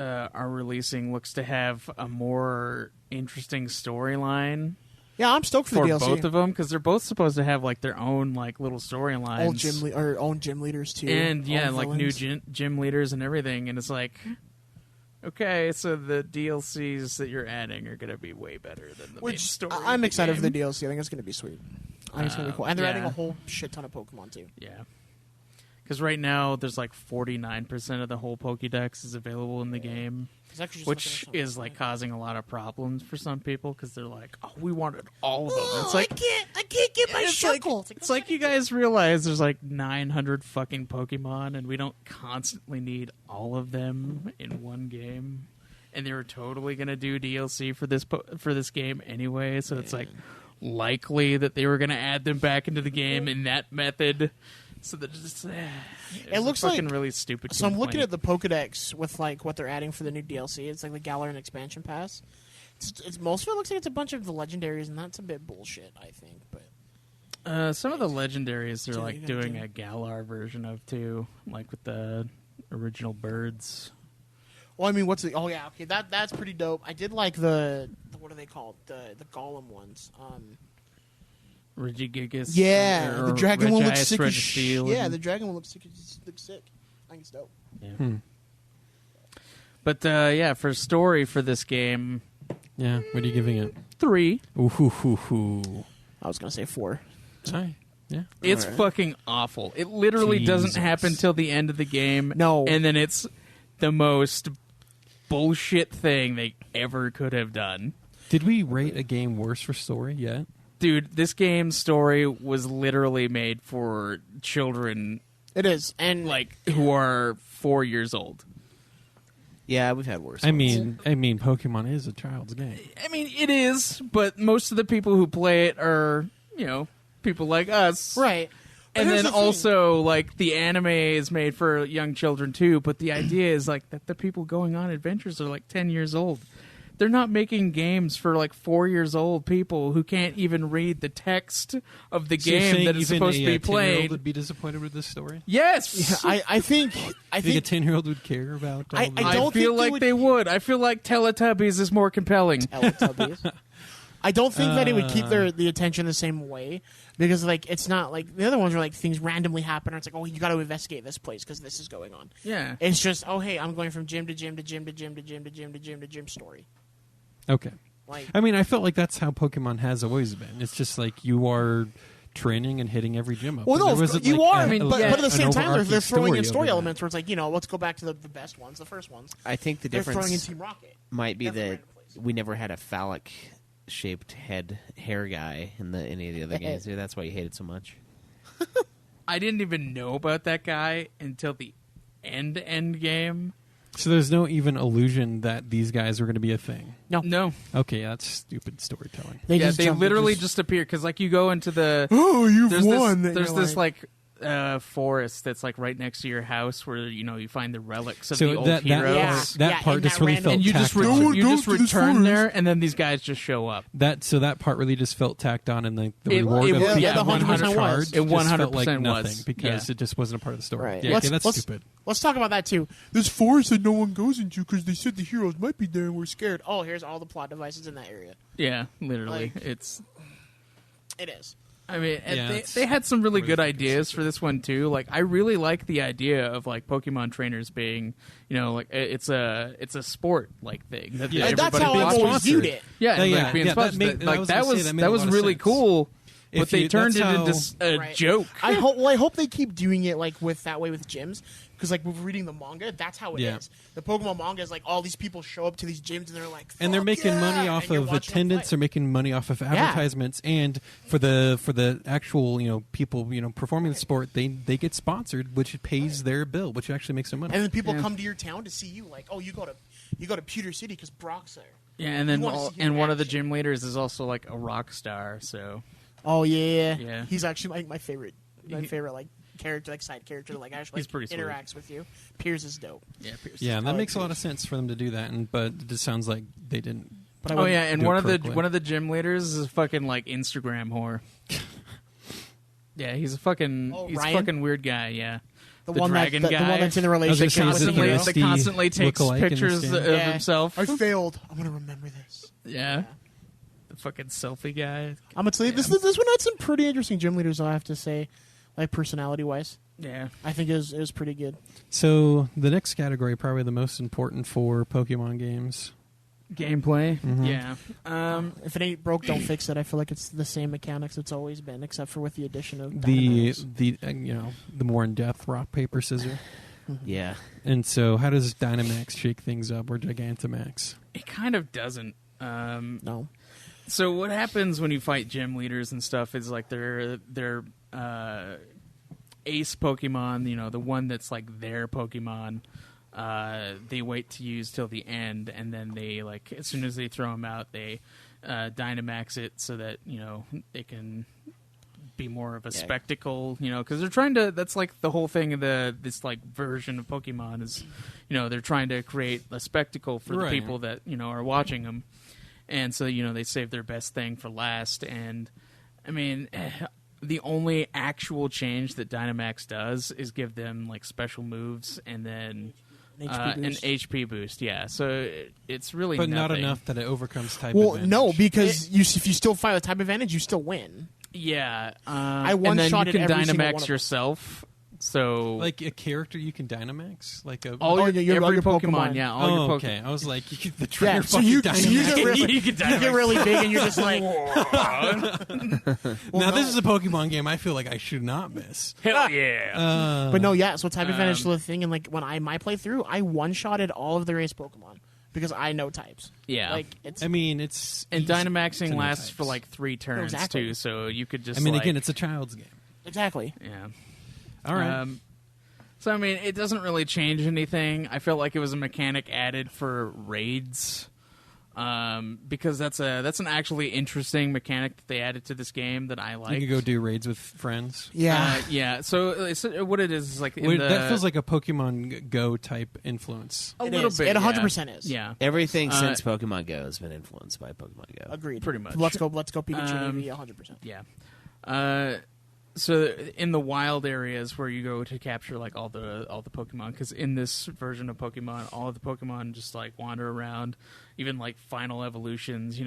are releasing looks to have a more interesting storyline Yeah, I'm stoked for for the DLC. both of them because they're both supposed to have like their own like little storylines. Own gym leaders too, and yeah, Own like new villains. gym leaders and everything. And it's like, okay, so the DLCs that you're adding are going to be way better than the main Which story. I'm of the excited for the game. DLC. I think it's going to be sweet. I think it's going to be cool, and they're yeah. adding a whole shit ton of Pokemon too. Yeah. Because right now there's like 49% of the whole Pokédex is available in the game, It's actually just which looking at is something. like causing a lot of problems for some people because they're like, "Oh, we wanted all of them." It's like I can't get my it's like, Shuckle. it's like you guys realize there's like 900 fucking Pokemon, and we don't constantly need all of them in one game. And they were totally gonna do DLC for this game anyway, so it's like likely that they were gonna add them back into the game in that method. So that just It looks like fucking really stupid. So I'm looking complaint. at the Pokedex with like what they're adding for the new DLC. It's like the Galar expansion pass. It's most of it looks like it's a bunch of the legendaries, and that's a bit bullshit, I think. But some of the legendaries they're Do like you doing do? a Galar version of too, like with the original birds. well, I mean, what's the? Oh yeah, okay, that's pretty dope. I did like the what are they called? The Golem ones. Regigigas. Yeah, or the dragon one looks Regice, sick as Registeel, Yeah, and- the dragon one looks sick. Looks sick. I think it's dope. Yeah. But yeah, for story for this game, Yeah, what are you giving it? 3. Ooh, hoo, hoo, hoo. I was gonna say 4. Sorry. Yeah. It's Alright. fucking awful. It literally doesn't Jesus. happen till the end of the game. No. And then it's the most bullshit thing they ever could have done. Did we rate a game worse for story yet? Dude, this game's story was literally made for children It is, and like who are 4 years old. Yeah, we've had worse. I ones. mean, Pokemon is a child's game. I mean, it is, but most of the people who play it are, people like us. right. But And here's then the thing. also, like, the anime is made for young children, too, but the idea is, like, that the people going on adventures are, like, 10 years old. They're not making games for like 4 years old people who can't even read the text of the So you're game saying that is even supposed to be 10-year-old played. would be disappointed with this story? Yes, I think Think a 10-year-old would care about all I the- don't I feel think like they would. I feel like Teletubbies is more compelling. Teletubbies. I don't think that it would keep the attention the same way because like it's not like the other ones are like things randomly happen or it's like, oh, you got to investigate this place because this is going on. Yeah. It's just, oh, hey, I'm going from gym to gym to gym to gym to gym to gym to gym to gym story. Okay. Like, I mean, I felt like that's how Pokemon has always been. It's just like you are training and hitting every gym up. well, And no, there wasn't, you like, are, a- I mean, but yeah, at the an same time, they're overarching throwing in over story that. elements where it's like, let's go back to the best ones, the first ones. I think the They're throwing in difference Team Rocket. might be Definitely that random place. we never had a phallic-shaped hair guy in any of the other games. Maybe that's why you hate it so much. I didn't even know about that guy until the end game. So there's no even illusion that these guys are going to be a thing. No. Okay, that's stupid storytelling. They Yeah, just they jump- literally just appear because like you go into the oh, you've there's won. this, and there's you're this like forest that's like right next to your house where you find the relics of So the old that heroes. Yeah. that part and just that really random- felt And you just tacked on. you just return there, and then these guys just show up. That part really just felt tacked on, and the It- reward it of was- the yeah, the 100% was. charge It just 100% felt like was. nothing because Yeah. it just wasn't a part of the story. Right. Yeah, okay, that's stupid. Let's talk about that too. This forest that no one goes into because they said the heroes might be there and we're scared. Oh, here's all the plot devices in that area. Yeah, literally. Like- it's. It is. I mean, and Yeah, they had some really really good fucking ideas for this one too. Like, I really like the idea of like Pokemon trainers being, like it's a sport like thing. That Yeah, And that's everybody how I've watches. always viewed it. Yeah, Yeah, like being yeah, sponsored. that made- I was that gonna say, was that made a that was lot of really sense. cool. But If they you- turned it that's into a Right. joke. I hope they keep doing it like with gyms because like with reading the manga, that's how it is. Yeah. The Pokemon manga is like all these people show up to these gyms and they're like, And they're "Fuck making yeah!" money off And you're of watching them attendance. play. They're making money off of advertisements, and for the actual people performing the sport, they get sponsored, which pays their bill, which actually makes them money. And then people Yeah. come to your town to see you, like, oh, you go to Pewter City because Brock's there. Yeah, and then You wanna see him and one of the action. gym leaders is also like a rock star. So Oh yeah, Yeah. He's actually like my favorite like character, like side character, that, like actually He's pretty sweet. interacts with you. Piers is dope. yeah, Pierce. Yeah, and that I like makes a lot these. of sense for them to do that, but it just sounds like they didn't. But I Oh wouldn't- yeah, and do it one of the correctly. gym leaders is a fucking like Instagram whore. Yeah, he's a fucking he's a Ryan? fucking weird guy. Yeah, the the one dragon that, the guy. one that's in the I was relationship gonna with say, is it constantly, the the that SD constantly takes lookalike in this pictures game? of Yeah. himself. I failed. I'm gonna remember this. Yeah, the fucking selfie guy. I'm gonna tell you this one had some pretty interesting gym leaders. I have to say, like personality wise, Yeah, I think it was pretty good. So the next category, probably the most important for Pokemon games. gameplay. Mhm. Yeah, If it ain't broke, don't fix it. I feel like it's the same mechanics it's always been, except for with the addition of The Dynamax. the more in depth rock paper scissors. Yeah. And so, how does Dynamax shake things up, or Gigantamax? it kind of doesn't. No. So what happens when you fight gym leaders and stuff is like they're ace Pokemon, the one that's like their Pokemon. They wait to use till the end, and then they like as soon as they throw them out, they Dynamax it so that they can be more of a spectacle. Because they're trying to. That's like the whole thing of this like version of Pokemon is, they're trying to create a spectacle for the Right. people that are watching them. And so, they save their best thing for last. And, I mean, the only actual change that Dynamax does is give them, like, special moves and then An HP an boost. HP boost. Yeah, so it's really But not nothing. enough that it overcomes type Well, advantage. no, because if you still fight with type advantage, you still win. Yeah. I and then you one-shotted can every single one Dynamax of them. yourself. So like a character you can Dynamax, like a all Oh, your, your every Pokemon. Pokemon, yeah, all oh, your Pokemon. okay. I was like, the trainer Yeah, so fucking you Dynamax. get really, You can you get really big, and you're just like, Now this is a Pokemon game. I feel like I should not miss. Hell yeah. but no, yeah. So type advantage is the thing, and like when my playthrough, I one-shotted all of the race Pokemon because I know types. Yeah. Like it's I mean, it's And easy to Dynamaxing know lasts types. for like 3 turns Exactly. too, so you could just. I mean, like, again, it's a child's game. exactly. yeah. All right. So I mean, it doesn't really change anything. I felt like it was a mechanic added for raids, because that's an actually interesting mechanic that they added to this game that I like. You can go do raids with friends. Yeah. Yeah. So what it is like That feels like a Pokemon Go type influence. a It little is. bit. It 100% is. Yeah. Everything since Pokemon Go has been influenced by Pokemon Go. Agreed. Pretty much. Let's go Pikachu and Eevee, 100%. Yeah. So in the wild areas where you go to capture like all the Pokemon, because in this version of Pokemon, all of the Pokemon just like wander around, even like final evolutions.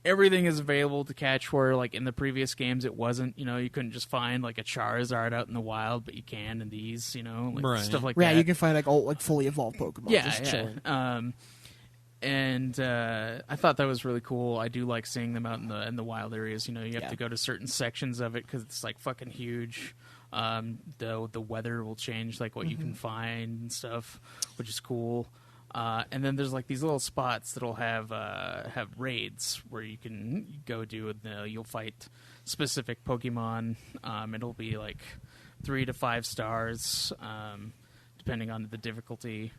Everything is available to catch. Where like in the previous games, it wasn't. You couldn't just find like a Charizard out in the wild, but you can in these. Right. Stuff like Yeah, that. you can find like fully evolved Pokemon. Yeah, just chilling. And I thought that was really cool. I do like seeing them out in the wild areas. You have to go to certain sections of it because it's like fucking huge. The weather will change like what you can find and stuff, which is cool. And then there's like these little spots that'll have raids where you can go do. You'll fight specific Pokemon. It'll be like 3 to 5 stars, depending on the difficulty.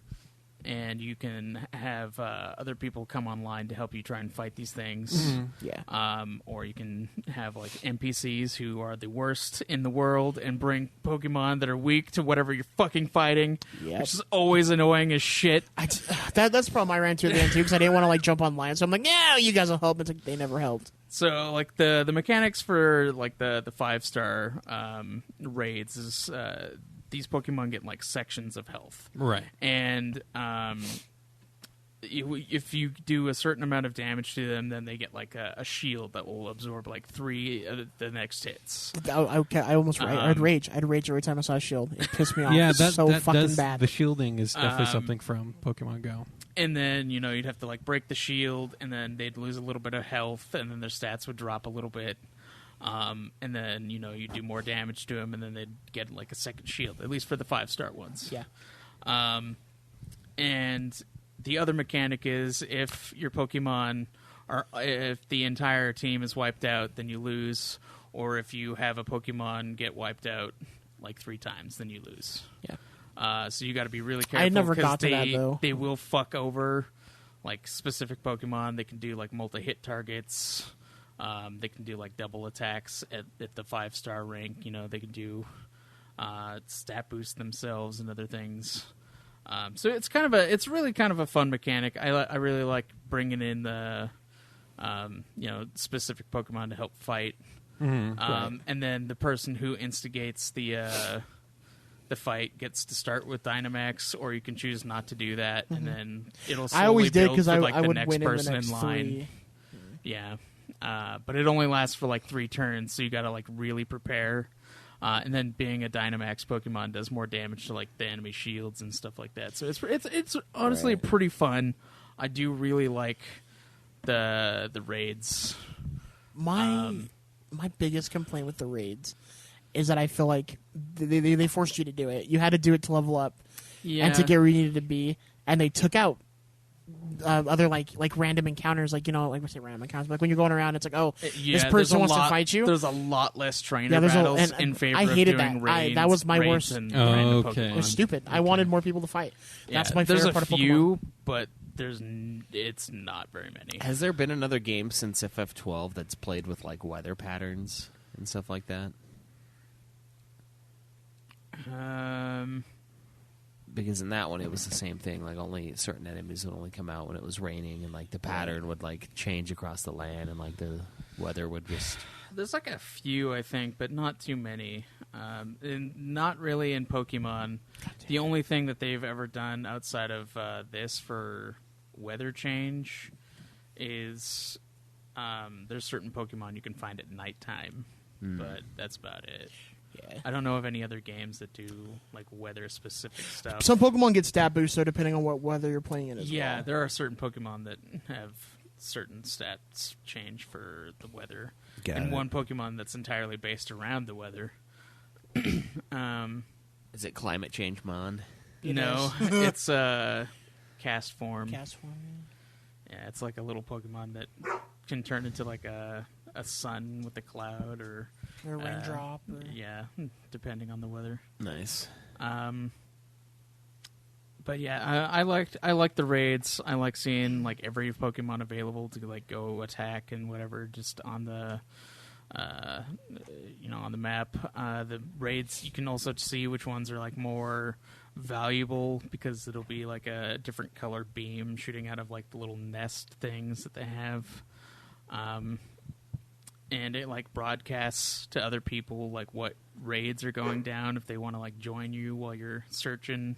And you can have other people come online to help you try and fight these things. Yeah. Or you can have like NPCs who are the worst in the world and bring Pokemon that are weak to whatever you're fucking fighting, Yep. which is always annoying as shit. That's the problem I ran into at the end too, because I didn't want to like jump online. So I'm like, no, you guys will help. It's like they never helped. So like the mechanics for like the 5-star raids is these Pokemon get like sections of health. Right. And if you do a certain amount of damage to them, then they get like a shield that will absorb like 3 of the next hits. I almost I'd rage. I'd rage every time I saw a shield. It pissed me off. Yeah, It's that so fucking does, bad. The shielding is definitely something from Pokemon Go. And then, you'd have to like break the shield, and then they'd lose a little bit of health, and then their stats would drop a little bit. And then, you do more damage to them, and then they'd get like a second shield, at least for the 5-star ones. Yeah. And the other mechanic is if your Pokemon if the entire team is wiped out, then you lose. Or if you have a Pokemon get wiped out like 3 times, then you lose. Yeah. So you got to be really careful. I never 'cause got to that, though. They will fuck over like specific Pokemon. They can do like multi-hit targets. They can do like double attacks at the 5-star rank. They can do stat boost themselves and other things. So it's really kind of a fun mechanic. I really like bringing in the specific Pokemon to help fight. And then the person who instigates the fight gets to start with Dynamax, or you can choose not to do that, and then it'll slowly I always did build because for, I like, the would next win in the person next in line. 3. Yeah. But it only lasts for like 3 turns, so you got to like really prepare. And then being a Dynamax Pokemon does more damage to like the enemy shields and stuff like that. So it's honestly pretty fun. I do really like the raids. My biggest complaint with the raids is that I feel like they forced you to do it. You had to do it to level up and to get where you needed to be, and they took out other like random encounters, like like we say random encounters, but like when you're going around, it's like, oh, this person wants to fight you. There's a lot less trainer Yeah, battles and in favor I of hated doing that. raids. That was my raids worst. and Oh, random okay. Pokemon. It was stupid. I wanted more people to fight. That's my there's favorite a part of Pokemon. few, but it's not very many. Has there been another game since FF12 that's played with like weather patterns and stuff like that? Because in that one it was the same thing. Like only certain enemies would only come out when it was raining, and like the pattern would like change across the land, and like the weather would just. There's like a few, I think, but not too many. And not really in Pokemon. The only thing that they've ever done outside of this for weather change is there's certain Pokemon you can find at nighttime, but that's about it. Yeah. I don't know of any other games that do like weather-specific stuff. Some Pokemon get stat boosts, so depending on what weather you're playing in as Yeah, well. there are certain Pokemon that have certain stats change for the weather. And one Pokemon that's entirely based around the weather. Is it Climate Change Mon? No, it's cast form. Cast form. Yeah, it's like a little Pokemon that can turn into like a sun with a cloud or Or a raindrop. Or... yeah, depending on the weather. Nice. But But yeah, I liked the raids. I like seeing like every Pokemon available to like go attack and whatever, just on the on the map. The raids, you can also see which ones are like more valuable because it'll be like a different colored beam shooting out of like the little nest things that they have. And it like broadcasts to other people like what raids are going down if they want to like join you while you're searching.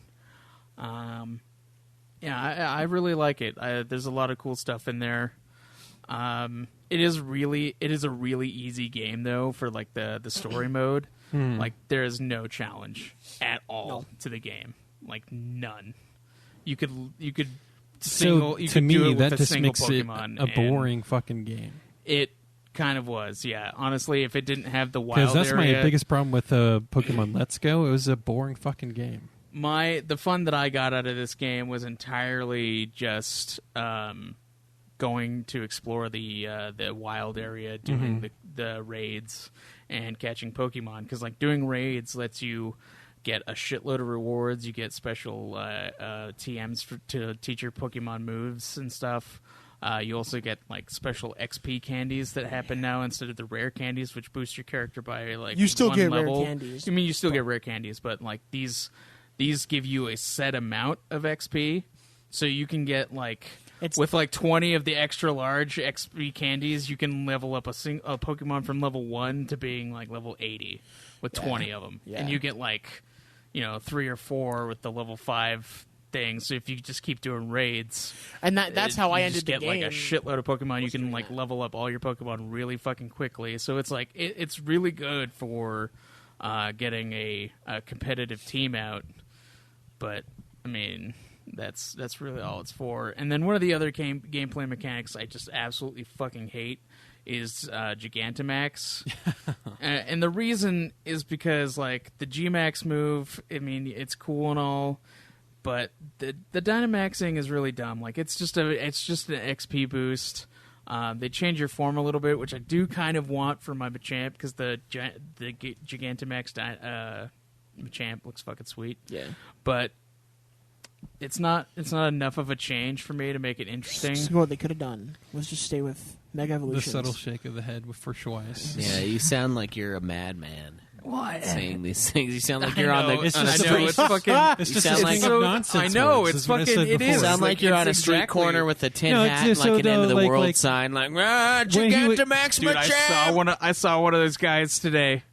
I really like it. There's a lot of cool stuff in there. It is a really easy game though for like the story mode. Like there is no challenge at all to the game, like none. You could single. You to could me, do it with that a just single makes Pokemon. it a boring fucking game. It kind of was, yeah. Honestly, if it didn't have the wild Because that's area, my biggest problem with Pokemon Let's Go. It was a boring fucking game. the fun that I got out of this game was entirely just going to explore the wild area, doing the raids and catching Pokemon. Because like doing raids lets you get a shitload of rewards. You get special TMs to teach your Pokemon moves and stuff. You also get like special XP candies that happen now instead of the rare candies, which boost your character by like You still one get level. rare candies. I mean, you still get rare candies, but like these give you a set amount of XP, so you can get like with like 20 of the extra large XP candies, you can level up a Pokemon from level 1 to being like level 80 with 20 of them, and you get like 3 or 4 with the level 5 thing. So if you just keep doing raids, and that's how I ended the get game. like a shitload of Pokemon. You can like level up all your Pokemon really fucking quickly. So it's like it's really good for getting a competitive team out. But I mean, that's really all it's for. And then one of the other gameplay mechanics I just absolutely fucking hate is Gigantamax. And the reason is because like the Gmax move, I mean, it's cool and all, but the Dynamaxing is really dumb. Like it's just an XP boost. They change your form a little bit, which I do kind of want for my Machamp because the Gigantamax Machamp looks fucking sweet. Yeah, but it's not enough of a change for me to make it interesting. So what they could have done was just stay with Mega Evolutions. The subtle shake of the head for Schweiss. Yeah, you sound like you're a madman. What? Saying these things, you sound like I you're on know, the. it's on a just- I street. know, it's fucking. It's You just sound a like string so- of nonsense. I know, words, it's is what I fucking- said it before. is. Sound like you're on a It's street exactly- corner with a tin No, hat, it's and like just an end of the like- world like- sign, like When he would- Gigantamax Dude, Machamp. I saw one of those guys today.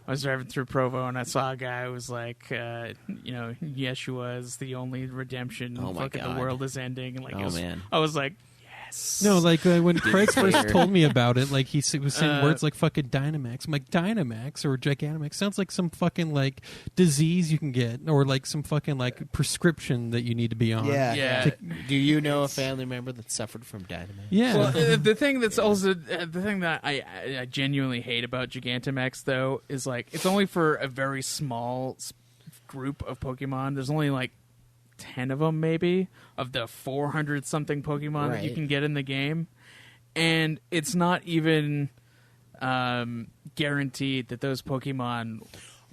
I was driving through Provo and I saw a guy who was like, Yeshua is the only redemption. Oh my fucking God. the world is ending. And like, Oh, man. I was like, yes. No, like when Craig Fair. first told me about it, like he was saying words like fucking Dynamax. I'm like, Dynamax or Gigantamax sounds like some fucking like disease you can get, or like some fucking like prescription that you need to be on. Yeah. Do you know a family member that suffered from Dynamax? Yeah. Well, the thing that's also the thing that I genuinely hate about Gigantamax though is like it's only for a very small group of Pokemon. There's only like 10 of them maybe of the 400 something Pokemon that you Right. can get in the game, and it's not even guaranteed that those Pokemon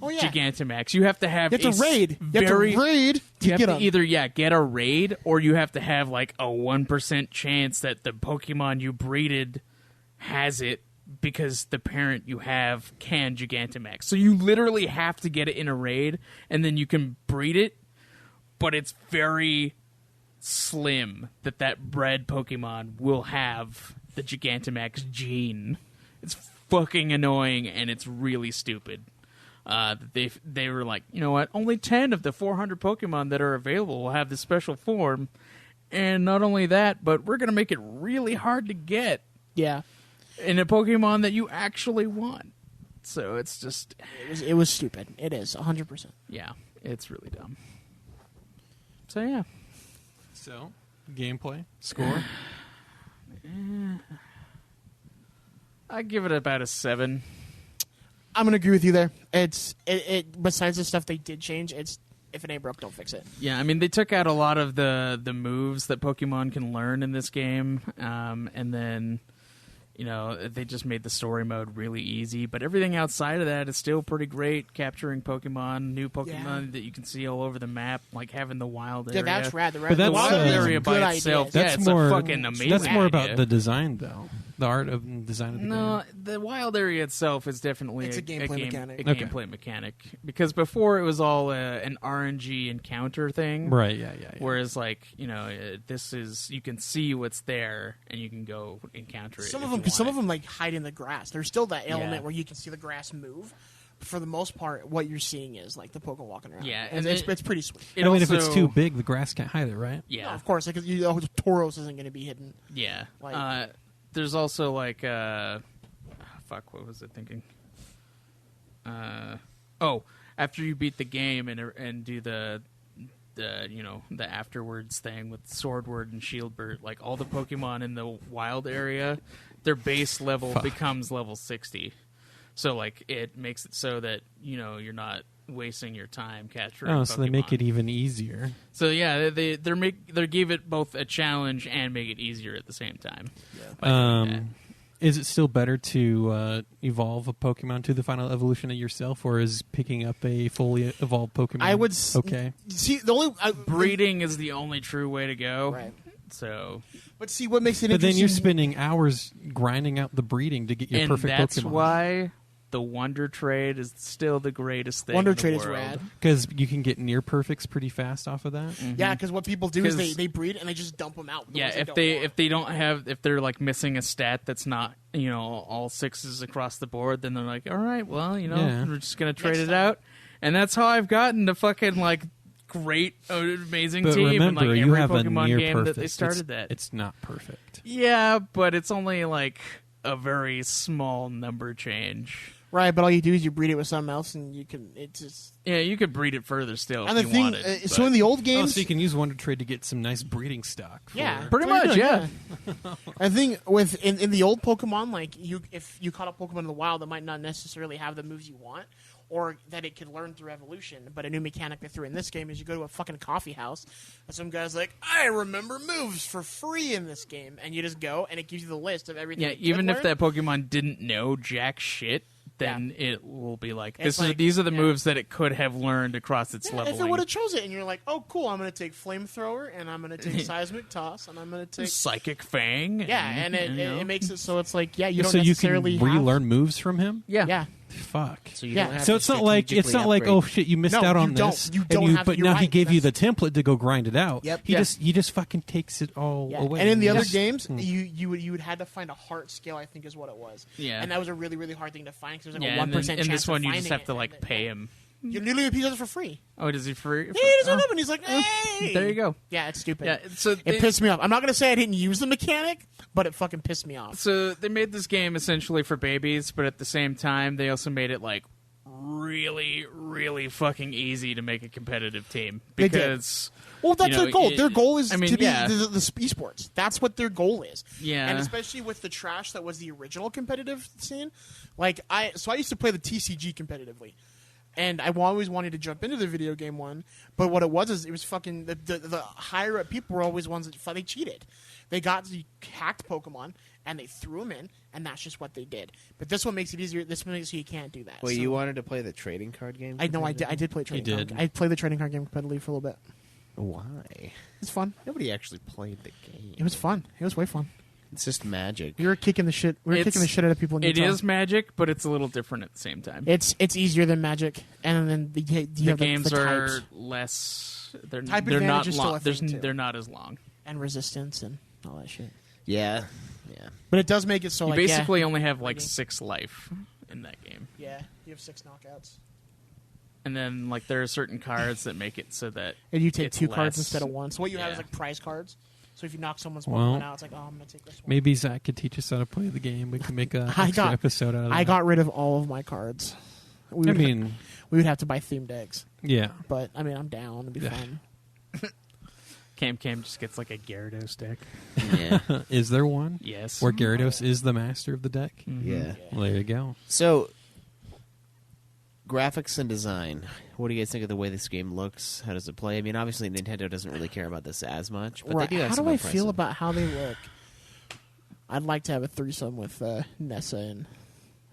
Gigantamax. You have to have You have to a raid. You have to very- raid to you have get to them. either get a raid, or you have to have like a 1% chance that the Pokemon you breeded has it because the parent you have can Gigantamax. So you literally have to get it in a raid, and then you can breed it, but it's very slim that bred Pokemon will have the Gigantamax gene. It's fucking annoying, and it's really stupid. They were like, you know what? Only 10 of the 400 Pokemon that are available will have this special form, and not only that, but we're gonna make it really hard to get Yeah, in a Pokemon that you actually want. So it's just, it was stupid. It is 100%. yeah, it's really dumb. So yeah, So, gameplay, score. I give it about a 7. I'm gonna agree with you there. It besides the stuff they did change, it's if it ain't broke, don't fix it. Yeah, I mean they took out a lot of the moves that Pokemon can learn in this game, and then they just made the story mode really easy, but everything outside of that is still pretty great. Capturing Pokemon, new Pokemon that you can see all over the map, like having the wild area. Yeah, that's rad. But The that's, wild area by good itself, idea. yeah, that's it's more. a fucking amazing That's more idea. about the design, though. The art of the design of the No, game. the wild area itself is definitely It's a gameplay mechanic. A gameplay mechanic. Because before it was all an RNG encounter thing. Right, yeah. Whereas, like, this is, you can see what's there and you can go encounter it. Some if of you them, want some it. of them like hide in the grass. There's still that element Yeah. where you can see the grass move. But for the most part, what you're seeing is like the Pokemon walking around. Yeah, and and it's pretty sweet. It I mean, if it's also- too big, the grass can't hide it, right? Yeah. No, of course, like Tauros isn't going to be hidden. Yeah. Like- There's also like fuck, what was I thinking? After you beat the game and do the afterwards thing with Swordward and Shieldbert, like all the Pokemon in the wild area, their base level becomes level 60. So like it makes it so that you're not wasting your time capturing. Oh, so they make Pokemon. it even easier. So yeah, they give it both a challenge and make it easier at the same time. by doing that. Is it still better to evolve a Pokemon to the final evolution of yourself, or is picking up a fully evolved Pokemon I would okay? see the only Breeding is the only true way to go. Right. So, But see what makes it But then interesting. you're spending hours grinding out the breeding to get your and perfect that's Pokemon. why the Wonder Trade is still the greatest thing. Wonder in the Trade is world. rad. Because you can get near perfects pretty fast off of that. Yeah, because what people do is 'Cause- they breed and they just dump them out. The Yeah, ones if they don't have, if they're like missing a stat that's not all sixes across the board, then they're like, all right, well Yeah. we're just gonna trade Next it time. out, and that's how I've gotten the fucking like great, amazing But team. remember, and, like, you every have Pokemon a near game perfect. that they started that. It's not perfect. Yeah, but it's only like a very small number change. Right, but all you do is you breed it with something else, and you can. It's just. Yeah, you could breed it further still And if the you thing, wanted. so but- in the old Oh, games, so you can use Wonder Trade to get some nice breeding stock. yeah, Pretty that's what much, you're doing, I think with in the old Pokemon, like if you caught a Pokemon in the wild that might not necessarily have the moves you want, or that it could learn through evolution. But a new mechanic they threw in this game is you go to a fucking coffee house, and some guy's like, "I remember moves for free in this game," and you just go, and it gives you the list of everything. Yeah, it could even if learn. that Pokemon didn't know jack shit, then it will be like, It's like- these are the yeah. moves that it could have learned across its Yeah, leveling. if it would have chose it, and you're like, "Oh, cool! I'm going to take flamethrower, and I'm going to take seismic toss, and I'm going to take." Psychic Fang. Yeah, and it makes it so it's like, yeah, you don't so you necessarily can have- relearn moves from him. Yeah. Fuck. So you Yeah. don't have So to it's not like strategically oh upgrade. shit, you missed No, out on you don't. this. You and don't have to- but you're now he right. gave you the template to go grind it out. Yep. He Yeah. just fucking takes it all Yeah. away. And in the other Yes. games, you would had to find a heart scale, I think is what it was. Yeah. and that was a really really hard thing to find because there's like Yeah, a and 1% then, in chance this one of you just finding have it, to and like then- pay him. You literally he does it for free. Oh, does he free? Yeah, he does Oh. it up, and he's like, "Hey, There you go. Yeah, it's stupid. Yeah, so it they- pissed me off. I'm not gonna say I didn't use the mechanic, but it fucking pissed me off. So they made this game essentially for babies, but at the same time they also made it like really, really fucking easy to make a competitive team They did. because Well, that's you know, their goal. it- Their goal is I mean, to be yeah. the esports. That's what their goal is. Yeah. And especially with the trash that was the original competitive scene. Like I used to play the TCG competitively. And I always wanted to jump into the video game one, but what it was it was fucking the higher up people were always ones that they cheated. They hacked Pokemon and they threw them in, and that's just what they did. But this one makes it easier. This one makes it so you can't do that. Wait, So- you wanted to play the trading card game? I know I did play trading did. card. I played the trading card game competitively for a little bit. Why? It's fun. Nobody actually played the game. It was fun. It was way fun. It's just magic. We were kicking the shit. We were It's- kicking the shit out of people in it Utah. is Magic, but it's a little different at the same time. It's easier than Magic, and then you The have games the are types less. They're Type they're advantage not is still long. a thing, too. They're not as long. and resistance and all that shit. Yeah. But it does make it so You like basically only have like Game. 6 life in that game, yeah, you have 6 knockouts, and then like there are certain cards that make it so that and you take it's 2 cards less- instead of 1. So what you have is yeah. like prize cards. So if you knock someone's Well, one out, it's like, oh, I'm gonna take this one. Maybe Zach could teach us how to play the game. We can make a I extra got- episode out of that. I got rid of all of my cards. We I would mean, we would have to buy themed eggs, yeah. but I mean, I'm down. It'd be Yeah. fun. Cam just gets like a Gyarados deck. Yeah. Is there one Yes. where Gyarados is the master of the deck? Yeah. Well, there you go. So, graphics and design. What do you guys think of the way this game looks? How does it play? I mean, obviously Nintendo doesn't really care about this as much, but Right. they do have How some do I impressive- feel about how they look? I'd like to have a threesome with Nessa and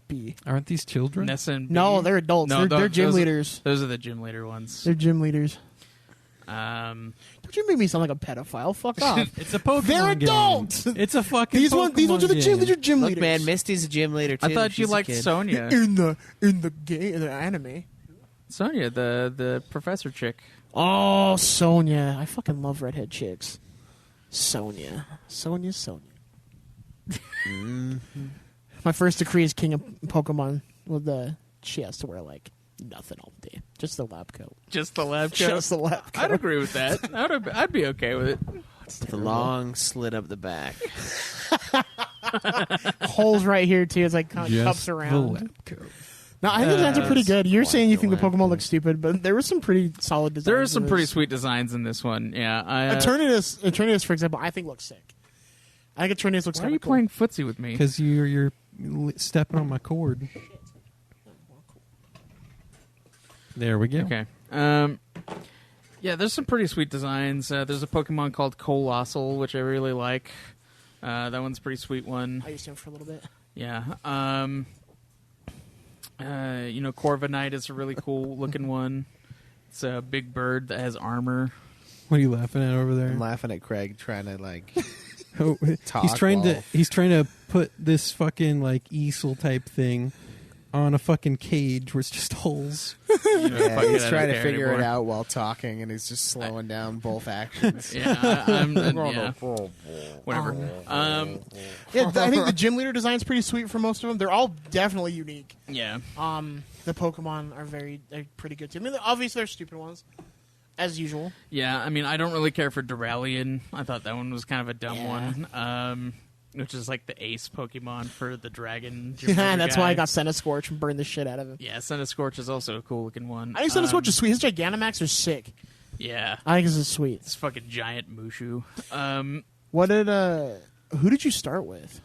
B. Aren't these children? Nessa and B? No, they're adults. No, they're gym those- leaders. Those are the gym leader ones. They're gym leaders. Um, Don't you make me sound like a pedophile? Fuck off. It's a Pokemon They're game. adults. It's a fucking These ones are the gym. These are gym Look, leaders. man, Misty's a gym leader too. I thought you She's a liked kid. Sonya. in the anime. Sonya, the professor chick. Oh, Sonya. I fucking love redhead chicks. Sonya. My first decree as king of Pokemon with she has to wear like nothing all day. Just the lab coat. Just the lab coat. Just the lab coat. I'd agree with that. I'd be okay with it. The long slit up the back. Holes right here too. It's like cups Just the around. lab coat. No, I think the designs are pretty good. You're saying you think the lab Pokemon looks stupid, but there were some pretty solid designs. There are some in pretty this. sweet designs in this one. Yeah. Eternatus, for example, I think looks sick. I think Eternatus looks Why are kind you of cool. playing footsie with me? Because you're stepping on my cord. There we go. Okay. Yeah, there's some pretty sweet designs. There's a Pokemon called Colossal, which I really like. That one's a pretty sweet one. I used him for a little bit. Yeah. Corviknight is a really cool looking one. It's a big bird that has armor. What are you laughing at over there? I'm laughing at Craig trying to like. Oh, Talk he's trying while- to put this fucking like easel type thing on a fucking cage where it's just holes. Yeah, Fuck it, he's I trying don't to care figure it anymore. out while talking, and he's just slowing down both actions. Yeah, whatever. Yeah, I think the gym leader design's pretty sweet for most of them. They're all definitely unique. Yeah. The Pokemon are pretty good too. I mean, obviously they're stupid ones, as usual. Yeah, I mean, I don't really care for Duralian. I thought that one was kind of a dumb one. Which is like the ace Pokemon for the dragon. Yeah, that's why I guy. got Scorch and burned the shit out of him. Yeah, Scorch is also a cool looking one. I think Scorch is sweet. His Gigantamax are sick. Yeah, I think this is sweet. it's fucking giant Mushu. Who did you start with?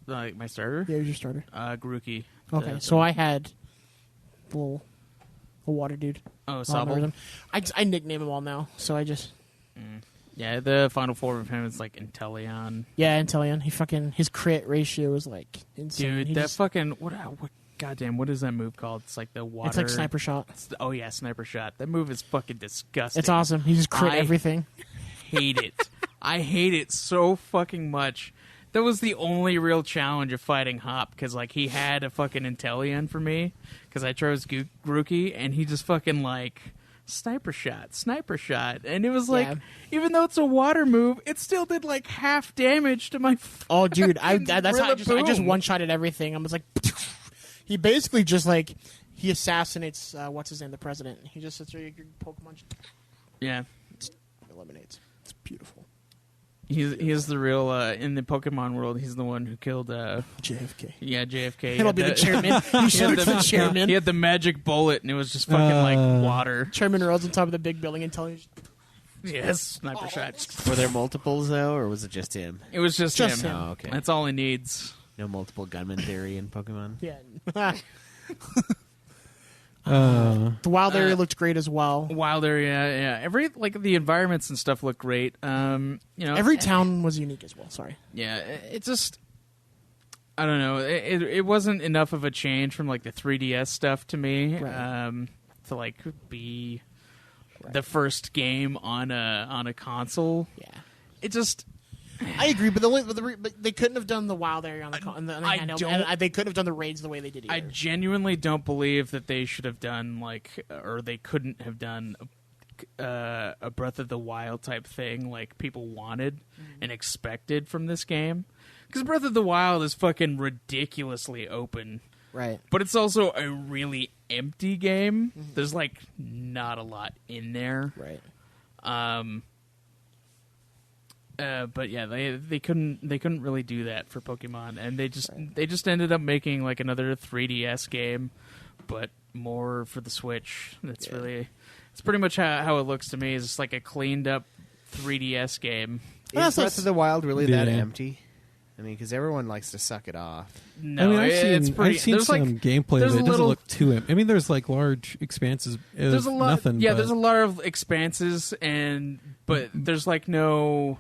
Like my starter, Yeah, who's your starter? Grookey. Okay, so I had a water dude. Oh, I remember Sobble. them. I nickname them all now, so I just Yeah, the final form of him is like Inteleon. Inteleon. His crit ratio is like insane. Dude, He that just- fucking what goddamn, what is that move called? It's like the water. it's like sniper shot. Oh yeah, sniper shot. That move is fucking disgusting. It's awesome. He just crit I- everything. Hate it. I hate it so fucking much. That was the only real challenge of fighting Hop, because like he had a fucking Inteleon for me, because I chose Grookey, and he just fucking like sniper shot, and it was like, Yeah. even though it's a water move, it still did like half damage to my. Oh, dude, that's how I just Rillaboom. one shotted everything. I was like, he basically just like he assassinates what's his name, the president. He just sits there, your Pokemon just Yeah, eliminates. It's beautiful. he's the real in the Pokemon world. He's the one who killed. JFK. Yeah, JFK. He'll be the chairman. You shoot the chairman. He had the magic bullet, and it was just fucking like water. Chairman Rhodes on top of the big building and telling you. Yes, sniper shot. Were there multiples though, or was it just him? It was just Just him. him. Oh, okay. That's all he needs. No multiple gunman theory in Pokemon. Yeah. Uh, The wild area looked great as well. Wild area, yeah. Every like the environments and stuff look great. Every town was unique as well. Sorry. Yeah, it just. I don't know. It wasn't enough of a change from like the 3DS stuff to me, Right. to like be the first game on a console. Yeah. It just. I agree, but but they couldn't have done the wild area on the I handheld, don't- and they couldn't have done the raids the way they did either. I genuinely don't believe that they should have done or they couldn't have done a Breath of the Wild type thing like people wanted and expected from this game. Because Breath of the Wild is fucking ridiculously open, Right. but it's also a really empty game. There's like not a lot in there. Right. But yeah, they couldn't really do that for Pokemon, and they just ended up making like another 3DS game, but more for the Switch. It's pretty much how it looks to me. Is just like a cleaned up 3DS game. Is Breath of the Wild really that Yeah. empty? I mean, because everyone likes to suck it off. No, I mean, it's pretty. I've seen there's some like gameplay there's that a it doesn't little- look too empty. I mean, there's like large expanses. there's a lot. Nothing. Yeah, but there's a lot of expanses, but there's like no.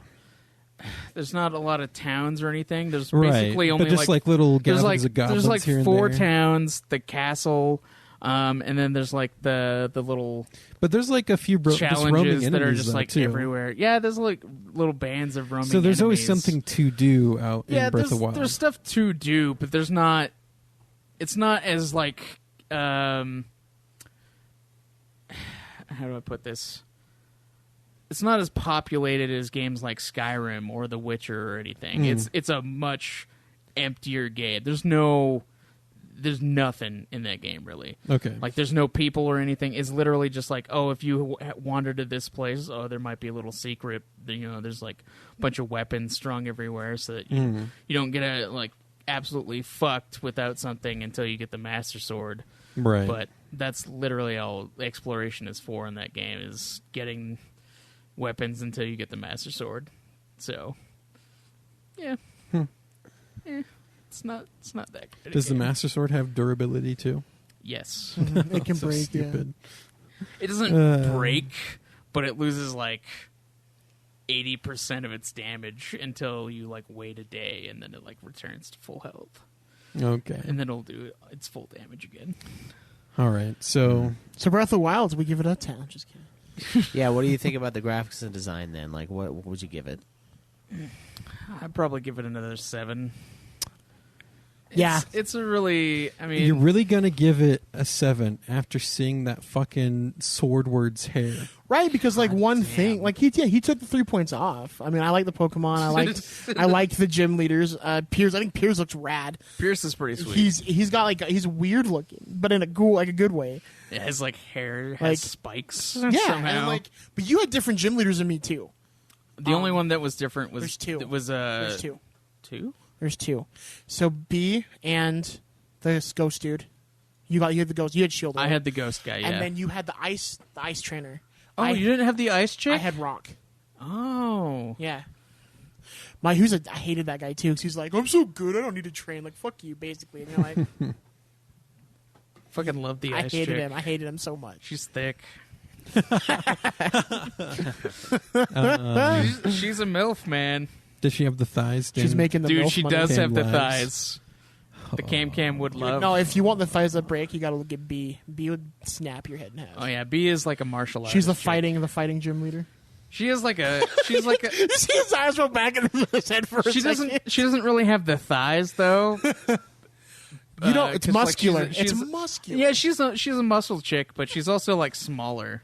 there's not a lot of towns or anything. There's Right. basically only but just like little gatherings of goblins there's like here and 4 there. towns, the castle, and then there's like the little But there's like a few just roaming challenges enemies that are just though, like too. everywhere. Yeah, there's like little bands of roaming. So there's always enemies. something to do out Yeah, in Breath of the Wild. there's stuff to do, but there's not. It's not as like. How do I put this? It's not as populated as games like Skyrim or The Witcher or anything. It's a much emptier game. There's nothing in that game really. Okay. Like there's no people or anything. It's literally just like, oh, if you wander to this place, oh, there might be a little secret. There's like a bunch of weapons strung everywhere, so that you don't get like absolutely fucked without something until you get the Master Sword. Right. But that's literally all exploration is for in that game, is getting weapons until you get the Master Sword. So, yeah. It's not that good. Does the Master Sword have durability too? Yes. It can So break. stupid. It doesn't break, but it loses like 80% of its damage until you like wait a day, and then it like returns to full health, Okay. and then it'll do its full damage again. All right. So So Breath of the Wild, we give it a 10. Just kidding. Yeah, what do you think about the graphics and design then? Like, what would you give it? I'd probably give it another 7. Yeah. It's a really. I mean, you're really gonna give it a 7 after seeing that fucking Swordward's hair? Right, because like one damn. thing, like he took the 3 points off. I mean, I like the Pokemon. I liked the gym leaders. Piers, I think Piers looks rad. Pierce is pretty sweet. He's got like he's weird looking, but in a cool, like a good way. It has like hair, has Like- spikes. Yeah, somehow. and like, but you had different gym leaders than me too. The only one that was different was There's 2. It was There's 2. 2. There's 2. So B and the ghost dude. You had the ghost. You had Shield. I right? had the ghost guy. Yeah. and then you had the ice trainer. oh, I, you didn't have the ice chick? I had Rock. Oh. Yeah. I hated that guy too because he's like, I'm so good, I don't need to train. Like, fuck you, basically. And you're like, Fucking love the I ice hated chick. him. I hated him so much. She's thick. Uh, She's a MILF, man. does she have the thighs? She's Dan? making the Dude, MILF she money. does have the Cam thighs. The Cam would love. No, if you want the thighs that break, you got to look at B. B would snap your head in half. Oh yeah, B is like a martial artist. She's the chick. fighting gym leader. She is like a. She's like a. You see his eyes roll back in his head for a She second. doesn't. She doesn't really have the thighs though. You know, it's 'cause, like, muscular. she's It's muscular. Yeah, she's a muscle chick, but she's also like smaller.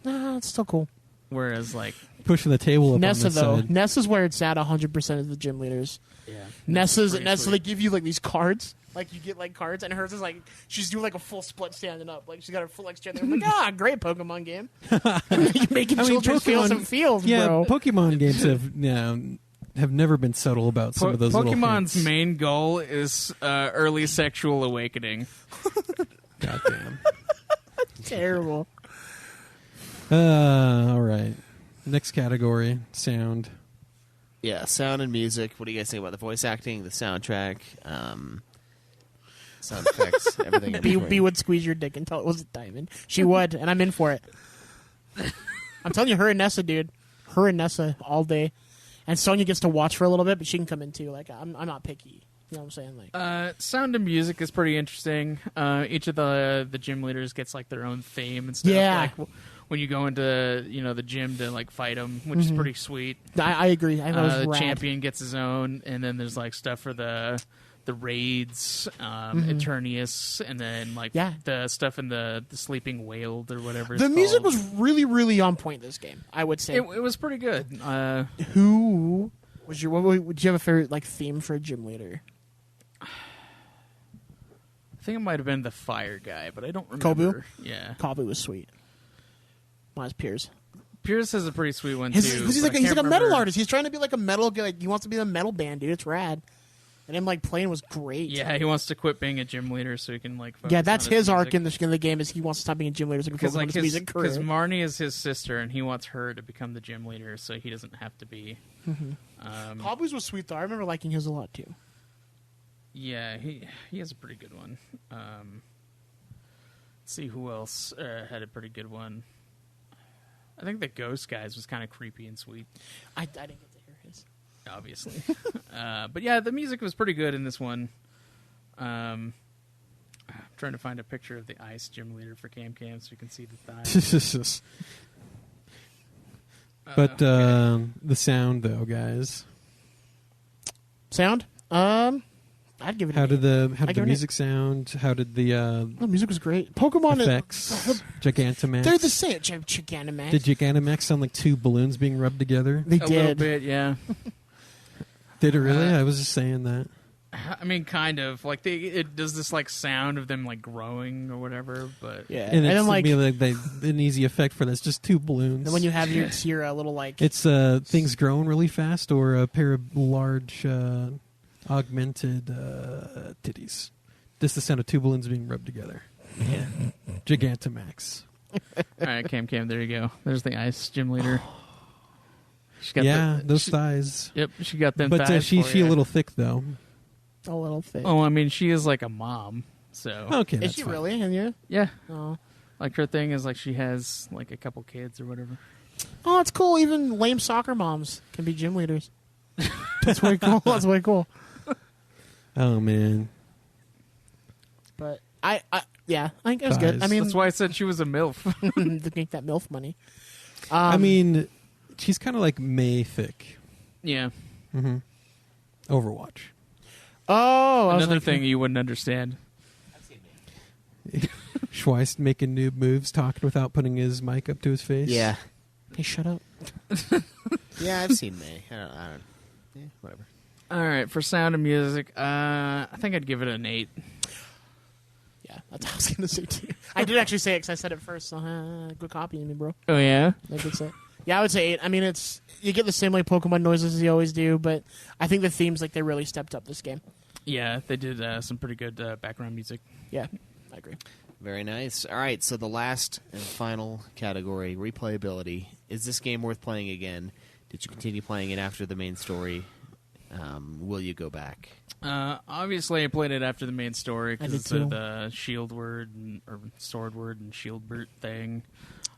Nah, it's still cool. Whereas like pushing the table up Nessa on this though, side. Nessa's where it's at 100% of the gym leaders. yeah, Nessa, pretty they sweet. give you like these cards. Like you get like cards, and hers is like she's doing like a full split standing up. Like she's got her full like standing up. I'm like, great Pokemon game. You're making children feel some feels, yeah, bro. Pokemon games have never been subtle about some of those little Pokemon's hints. main goal is early sexual awakening. Goddamn. Terrible. All right. Next category, sound. Yeah, sound and music. What do you guys think about the voice acting, the soundtrack, sound effects, everything? in B between? would squeeze your dick until it was a diamond. She would, and I'm in for it. I'm telling you, her and Nessa, dude. Her and Nessa all day. And Sonya gets to watch for a little bit, but she can come in too. Like I'm not picky. You know what I'm saying? Like Sound and music is pretty interesting. Each of the gym leaders gets like their own theme and stuff. Yeah. Like when you go into the gym to like fight them, which is pretty sweet. I agree. I know The it's rad. champion gets his own, and then there's like stuff for the raids, Eternius, and then like Yeah. the stuff in the sleeping whale or whatever. The it's music called. was really, really on point this game. I would say. It was pretty good. Who was your? Would you have a favorite like theme for a gym leader? I think it might have been the fire guy, but I don't remember. Yeah, Kabu was sweet. Mine's Piers. Pierce has a pretty sweet one He's too. like but I he's can't like a metal remember- artist. He's trying to be like a metal guy. Like, he wants to be in a metal band, dude. It's rad. And him like playing was great. Yeah, he wants to quit being a gym leader so he can like. Focus Yeah, that's on his arc music. in the game is he wants to stop being a gym leader so he can Because focus on like his music career. because Marnie is his sister and he wants her to become the gym leader so he doesn't have to be. Kabu's was sweet though. I remember liking his a lot too. Yeah, he has a pretty good one. Let's see who else had a pretty good one. I think the Ghost Guys was kind of creepy and sweet. I didn't get to hear his. obviously. But yeah, the music was pretty good in this one. I'm trying to find a picture of the ice gym leader for Cam so you can see the thighs. But the sound, though, guys. Sound? I'd give it. How did the give it an music sound? How did the The music was great. Pokemon effects? Gigantamax. They're the same. Gigantamax. Did Gigantamax sound like two balloons being rubbed together? They A did. little bit, yeah. Did it really? I was just saying that. I mean, kind of. Like, it does this, like, sound of them, like, growing or whatever, but... Yeah. And it's then, like, an easy effect for this. Just two balloons. then when you have your little, like... It's things growing really fast or a pair of large augmented titties. Just the sound of two balloons being rubbed together. Yeah. Gigantamax. All right, Cam, there you go. There's the ice gym leader. She got those thighs. Yep, she got them But thighs she for a ya. little thick, though. A little thick. Oh, I mean, she is like a mom, so... Okay, Is that's she fine. really? And you? Yeah. Oh. Like, her thing is, like, she has, like, a couple kids or whatever. Oh, it's cool. Even lame soccer moms can be gym leaders. That's way cool. That's way cool. Oh, man. But I think it was good. I Thighs. mean, That's why I said she was a MILF. to make that MILF money. I mean, she's kind of like May thick. Yeah. Mm-hmm. Overwatch. Oh, Another thing you wouldn't understand. Schweiss making noob moves, talking without putting his mic up to his face. Yeah. Hey, shut up. Yeah, I've seen May. I don't yeah, whatever. All right, for sound and music, I think I'd give it an 8. Yeah, that's what I was gonna say too. I did actually say it because I said it first. So good copying me, bro. Oh, yeah? I did say it. Yeah, I would say 8. I mean, you get the same like Pokemon noises as you always do, but I think the themes they really stepped up this game. Yeah, they did some pretty good background music. Yeah, I agree. Very nice. All right, so the last and final category, replayability. Is this game worth playing again? Did you continue playing it after the main story? Will you go back? Obviously, I played it after the main story I because did it's too. the shield word or sword word and shield bert thing.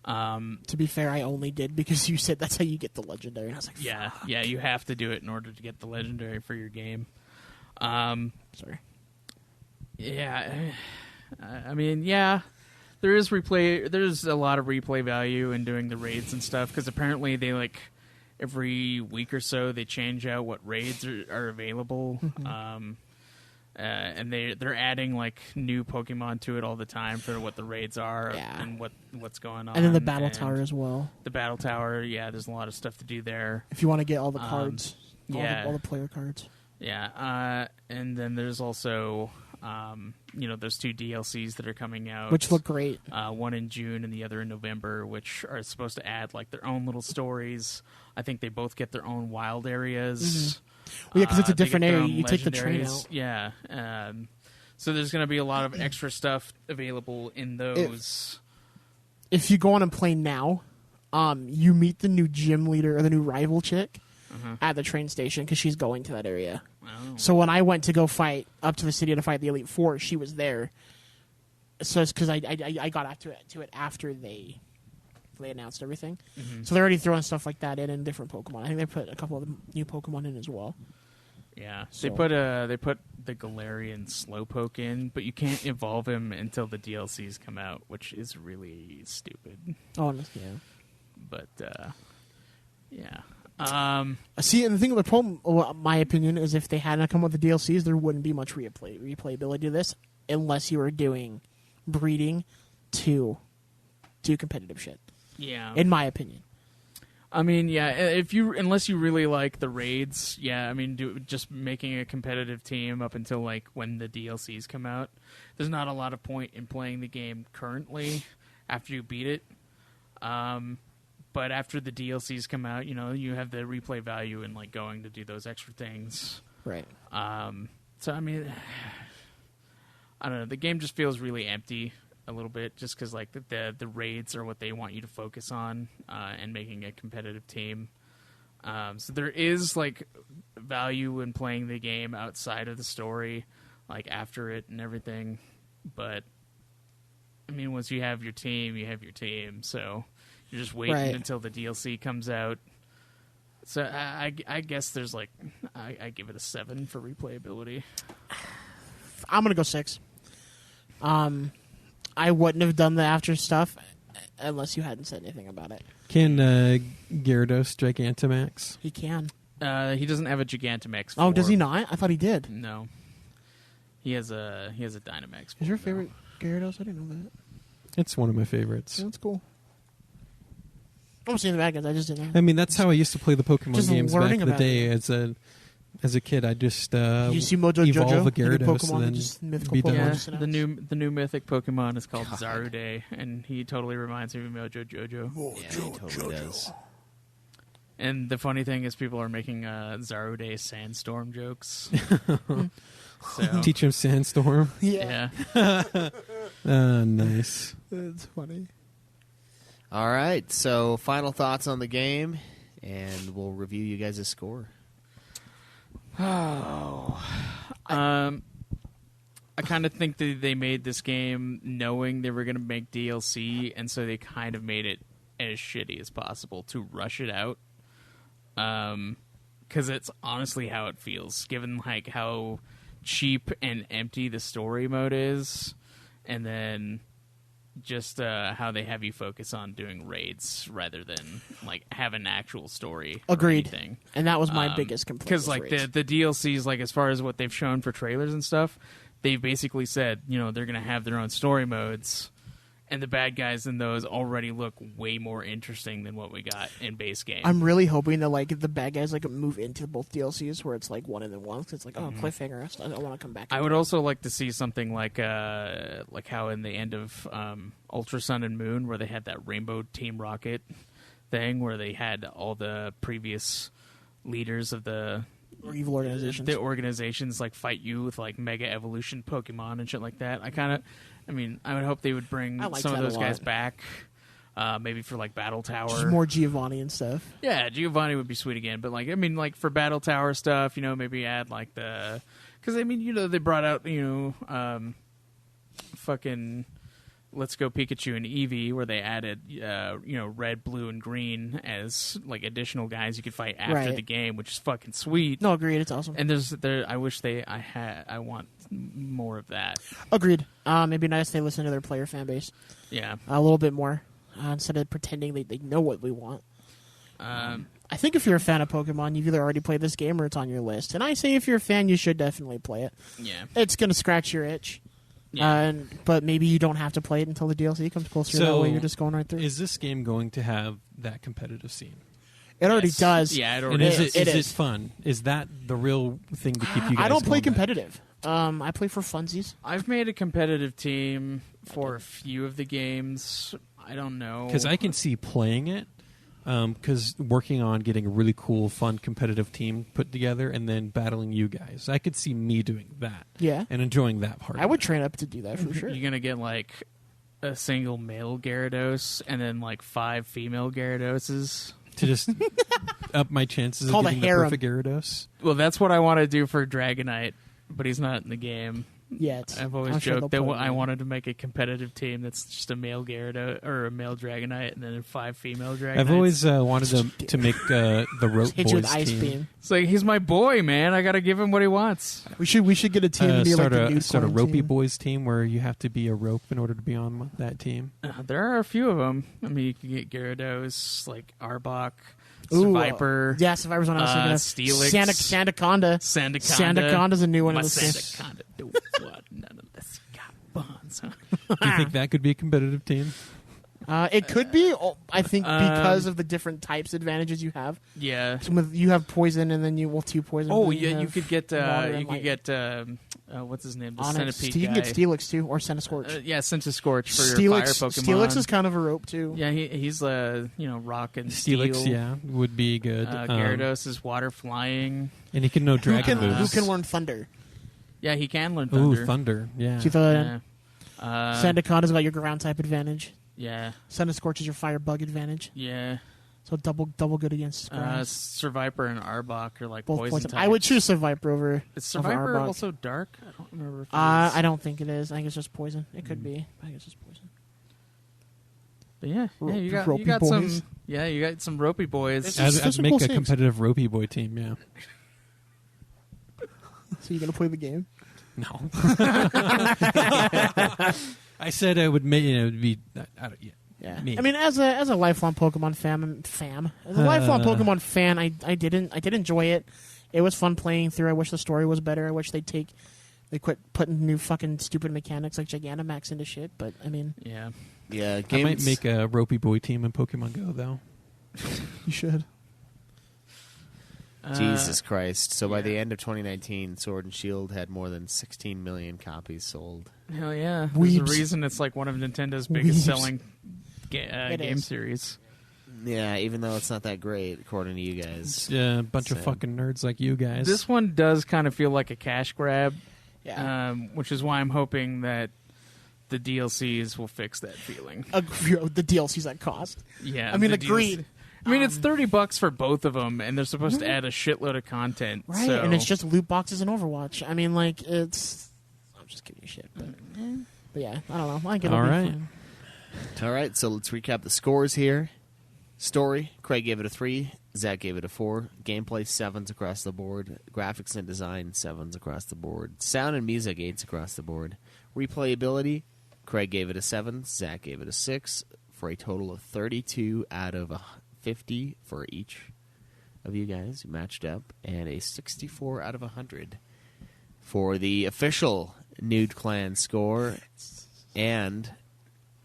To be fair, I only did because you said that's how you get the legendary, and I was like, Yeah, fuck. yeah, you have to do it in order to get the legendary for your game. Sorry. Yeah, I mean, yeah, there's a lot of replay value in doing the raids and stuff because apparently they like every week or so they change out what raids are available. And they're adding like new Pokemon to it all the time for what the raids are Yeah. and what's going on. And then the battle tower as well. The battle tower, yeah, there's a lot of stuff to do there. If you want to get all the cards, yeah. all the player cards. Yeah, and then there's also those 2 DLCs that are coming out, Which look great. one in June and the other in November, which are supposed to add like their own little stories. I think they both get their own wild areas. Well, yeah, because it's a They different get their area. own You take the train legendaries. out. Yeah. So there's going to be a lot of extra stuff available in those. If you go on and play now, you meet the new gym leader or the new rival chick at the train station because she's going to that area. Oh. So when I went to go fight up to the city to fight the Elite Four, she was there. So it's because I got to it after they announced everything. So they're already throwing stuff like that in different Pokemon. I think they put a couple of new Pokemon in as well. Yeah, So- they put the Galarian Slowpoke in, but you can't evolve him until the DLCs come out, which is really stupid. Oh, yeah. But yeah, See, and the thing with the problem, my opinion, is if they hadn't come with the DLCs, there wouldn't be much replayability to this unless you were doing breeding to do competitive shit. yeah. In my opinion. I mean, yeah. Unless you really like the raids, yeah. I mean, just making a competitive team up until like when the DLCs come out. There's not a lot of point in playing the game currently after you beat it. But after the DLCs come out, you have the replay value in like going to do those extra things. Right. So I mean, I don't know. The game just feels really empty a little bit, just because like the raids are what they want you to focus on, and making a competitive team. So there is like value in playing the game outside of the story, like after it and everything. But I mean, once you have your team, you have your team. So you're just waiting Right. until the DLC comes out. So I guess there's like I give it a 7 for replayability. I'm gonna go 6. I wouldn't have done the after stuff unless you hadn't said anything about it. Can Gyarados Gigantamax? He can. He doesn't have a Gigantamax. Oh, does he form. not? I thought he did. No. He has a Dynamax. Is your form, favorite Gyarados? I didn't know that. It's one of my favorites. Yeah, that's cool. I'm seeing the bad guys. I just didn't know. I mean, that's how I used to play the Pokemon Just games back learning in the about day. it. As a kid, I just You see Mojo evolve Jojo, a the new Gyarados Pokemon, and then just mythical be Pokemon. done. Yeah, just announced. the new mythic Pokemon is called Zarude, and he totally reminds me of Mojo Jojo. Yeah, he totally does. And the funny thing is, people are making Zarude Sandstorm jokes. So, Teach him Sandstorm. yeah. Nice. That's funny. All right, so final thoughts on the game, and we'll review you guys' score. I kind of think that they made this game knowing they were going to make DLC, and so they kind of made it as shitty as possible to rush it out. Because it's honestly how it feels, given like how cheap and empty the story mode is, and then just how they have you focus on doing raids rather than like have an actual story. Agreed. Or anything. And that was my biggest complaint. Because was like raids. the DLCs, like as far as what they've shown for trailers and stuff, they've basically said, you know, they're going to have their own story modes, and the bad guys in those already look way more interesting than what we got in base game. I'm really hoping that like the bad guys like move into both DLCs where it's like one and then one. 'Cause it's like cliffhanger. I don't want to come back. I would also like to see something like how in the end of Ultra Sun and Moon, where they had that Rainbow Team Rocket thing, where they had all the previous leaders of the or evil organizations. the organizations like fight you with like Mega Evolution Pokemon and shit like that. I would hope they would bring I like some of that a those guys lot. back, maybe for like Battle Tower. Just more Giovanni and stuff. Yeah, Giovanni would be sweet again, but like like for Battle Tower stuff, you know, maybe add like because they brought out fucking Let's Go Pikachu and Eevee, where they added red, blue, and green as like additional guys you could fight after Right. the game, which is fucking sweet. No, agreed. It's awesome. And I want more of that. Agreed. It'd be nice if they listen to their player fan base Yeah. a little bit more instead of pretending they know what we want. I think if you're a fan of Pokemon, you've either already played this game or it's on your list. And I say if you're a fan, you should definitely play it. Yeah. It's going to scratch your itch. Yeah. But maybe you don't have to play it until the DLC comes closer. That way you're just going right through. Is this game going to have that competitive scene? It already Yes. does. Yeah, it And already is does. it is. fun? Is that the real thing to keep you guys I don't play going back? competitive. I play for funsies. I've made a competitive team for a few of the games. I don't know. Because I can see playing it, because working on getting a really cool, fun, competitive team put together and then battling you guys. I could see me doing that. Yeah. And enjoying that part. I would train up to do that for sure. You're going to get like a single male Gyarados and then like 5 female Gyaradoses. to just up my chances of Called a getting the harem. perfect Gyarados. Well, that's what I want to do for Dragonite, but he's not in the game. Yet. I've always I'm sure joked they'll that put him I in. wanted to make a competitive team that's just a male Gyarados or a male Dragonite and then 5 female Dragonites. I've always wanted to make the Rope Hit you with Boys ice team. beam. It's like, he's my boy, man. I got to give him what he wants. We should get a team to be like Start the new a clone Ropey team. Boys team where you have to be a rope in order to be on that team. There are a few of them. I mean, you can get Gyarados, like Arbok, Ooh, Viper. Yeah, Survivor's one I was thinking of. Steelix. Sandaconda. Sandaconda. Sandaconda's a new one My in this game. Sandaconda do what none of this got bonds. Do you think that could be a competitive team? It could be. I think because of the different types advantages you have. Yeah. So you have poison, and then you 2 poison. Oh, then yeah. You have could get. water You and could light. get. What's his name? The Onyx. centipede You can guy. get Steelix too, or Centiskorch. Yeah, Centiskorch for your fire Pokemon. Steelix is kind of a rope too. Yeah, he's rock and Steelix, steel. yeah, would be good. Gyarados is water flying. And he can know dragon Who moves. can learn thunder? Yeah, he can learn thunder. Ooh, thunder, yeah. So Yeah. Sandaconda's got your ground type advantage. Yeah. Centiskorch is your fire bug advantage. Yeah. So double good against grass. Survivor and Arbok are like Both poison poison. types. I would choose Survivor over. Is over Survivor Arbok. also dark? I don't remember. If it is. I don't think it is. I think it's just poison. It could be. I think it's just poison. But yeah, you got Ropey some. boys. Yeah, you got some ropey boys. I'd make a competitive ropey boy team. Yeah. So you're gonna play the game? No. I said I would make it would be. I don't, Yeah. me. I mean, as a lifelong Pokemon as a lifelong Pokemon fan, I did enjoy it. It was fun playing through. I wish the story was better. I wish they quit putting new fucking stupid mechanics like Gigantamax into shit. But I mean, Yeah. Yeah, I might games. make a ropey boy team in Pokemon Go though. you should. Jesus Christ. So by the end of 2019, Sword and Shield had more than 16 million copies sold. Hell yeah. There's a Weebs. reason it's like one of Nintendo's biggest Weebs. selling It game is. series. Yeah, even though it's not that great, according to you guys. Yeah, a bunch of Sad. fucking nerds like you guys. This one does kind of feel like a cash grab, Yeah. which is why I'm hoping that the DLCs will fix that feeling. The DLCs that cost. Yeah, I mean, the agreed. DLC. I mean, it's $30 for both of them, and they're supposed to add a shitload of content. Right, so. and it's just loot boxes and Overwatch. I mean, like, it's... I'm just giving you shit, but yeah, I don't know. I think it'll All be right. fun. All right, so let's recap the scores here. Story, Craig gave it a 3, Zach gave it a 4. Gameplay, 7s across the board. Graphics and design, 7s across the board. Sound and music, 8s across the board. Replayability, Craig gave it a 7, Zach gave it a 6, for a total of 32 out of 50 for each of you guys who matched up, and a 64 out of 100 for the official Nude Clan score, and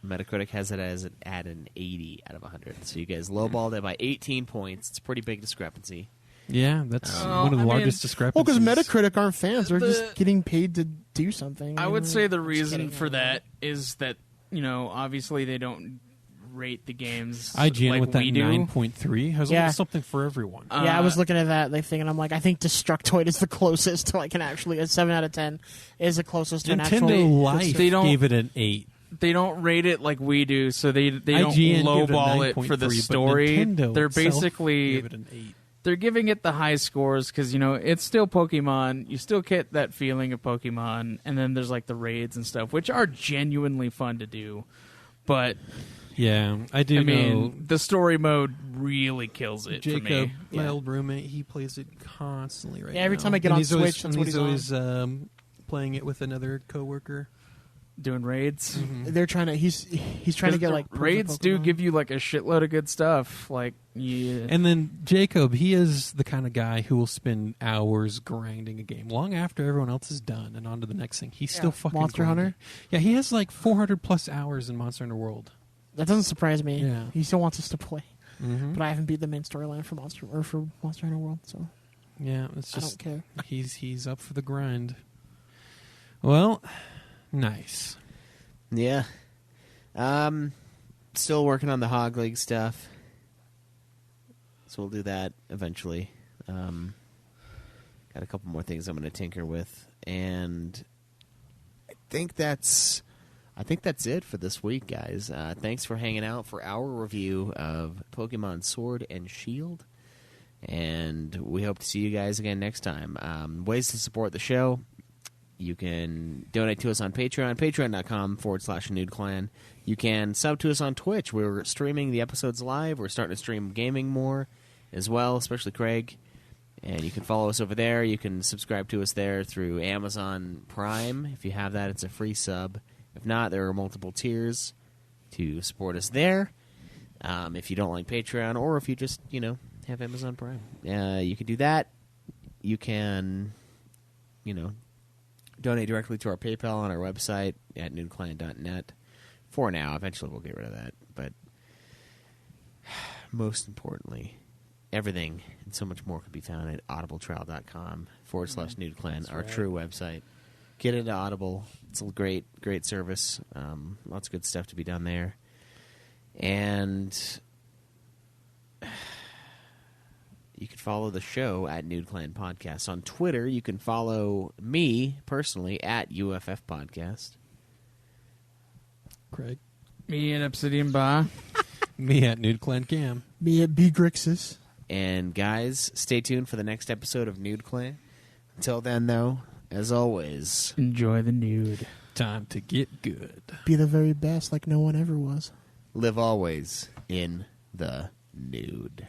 Metacritic has it as at an 80 out of 100. So you guys lowballed it by 18 points. It's a pretty big discrepancy. Yeah, that's Well, one of the I mean- largest Well, discrepancies. because Metacritic aren't fans; they're The- just getting paid to do something. I would say the reason kidding, for I don't know. that is that, obviously they don't rate the games IGN like with that we do. 9.3 has Yeah. something for everyone. Yeah, I was looking at that thing, and I'm like, I think Destructoid is the closest to like an actually a 7 out of 10 is the closest to an Nintendo actual. Life They don't- gave it an 8. They don't rate it like we do, so they don't IGN gave it a lowball it for the 9.3, but story. Nintendo They're itself basically gave it an 8. they're giving it the high scores because it's still Pokemon. You still get that feeling of Pokemon, and then there's like the raids and stuff, which are genuinely fun to do. But Yeah, I do I know. mean, the story mode really kills it for Jacob, me. my old roommate, he plays it constantly right now. Yeah, every time I get And on he's always, Switch, that's and what he's he's always playing it with another coworker. Doing raids. They're trying to. He's trying to get like raids do give you like a shitload of good stuff. Like And then Jacob, he is the kind of guy who will spend hours grinding a game long after everyone else is done and on to the next thing. He's still fucking Monster grinding. Hunter? Yeah, he has like 400 plus hours in Monster Hunter World. That doesn't surprise me. Yeah. He still wants us to play, Mm-hmm. but I haven't beat the main storyline for Monster Hunter World, so Yeah, it's I just don't care. he's up for the grind. Well, nice. Yeah. Still working on the Hog League stuff. So we'll do that eventually. Got a couple more things I'm going to tinker with. And I think that's it for this week, guys. Thanks for hanging out for our review of Pokemon Sword and Shield. And we hope to see you guys again next time. Ways to support the show. You can donate to us on Patreon, patreon.com/NudeClan. You can sub to us on Twitch. We're streaming the episodes live. We're starting to stream gaming more as well, especially Craig. And you can follow us over there. You can subscribe to us there through Amazon Prime. If you have that, it's a free sub. If not, there are multiple tiers to support us there. If you don't like Patreon, or if you just, have Amazon Prime. You can do that. You can, donate directly to our PayPal on our website at nudeclan.net. For now, eventually we'll get rid of that. But most importantly, everything and so much more can be found at audibletrial.com/nudeclan, our true website. Get into Audible. It's a great, great service. Lots of good stuff to be done there. And you can follow the show at Nude Clan Podcast. On Twitter, you can follow me personally at UFF Podcast. Craig. me and Obsidian Ba. Me at Nude Clan Cam. Me at B Grixis. And guys, stay tuned for the next episode of Nude Clan. Until then, though, as always, Enjoy the nude. Time to get good. Be the very best, like no one ever was. live always in the nude.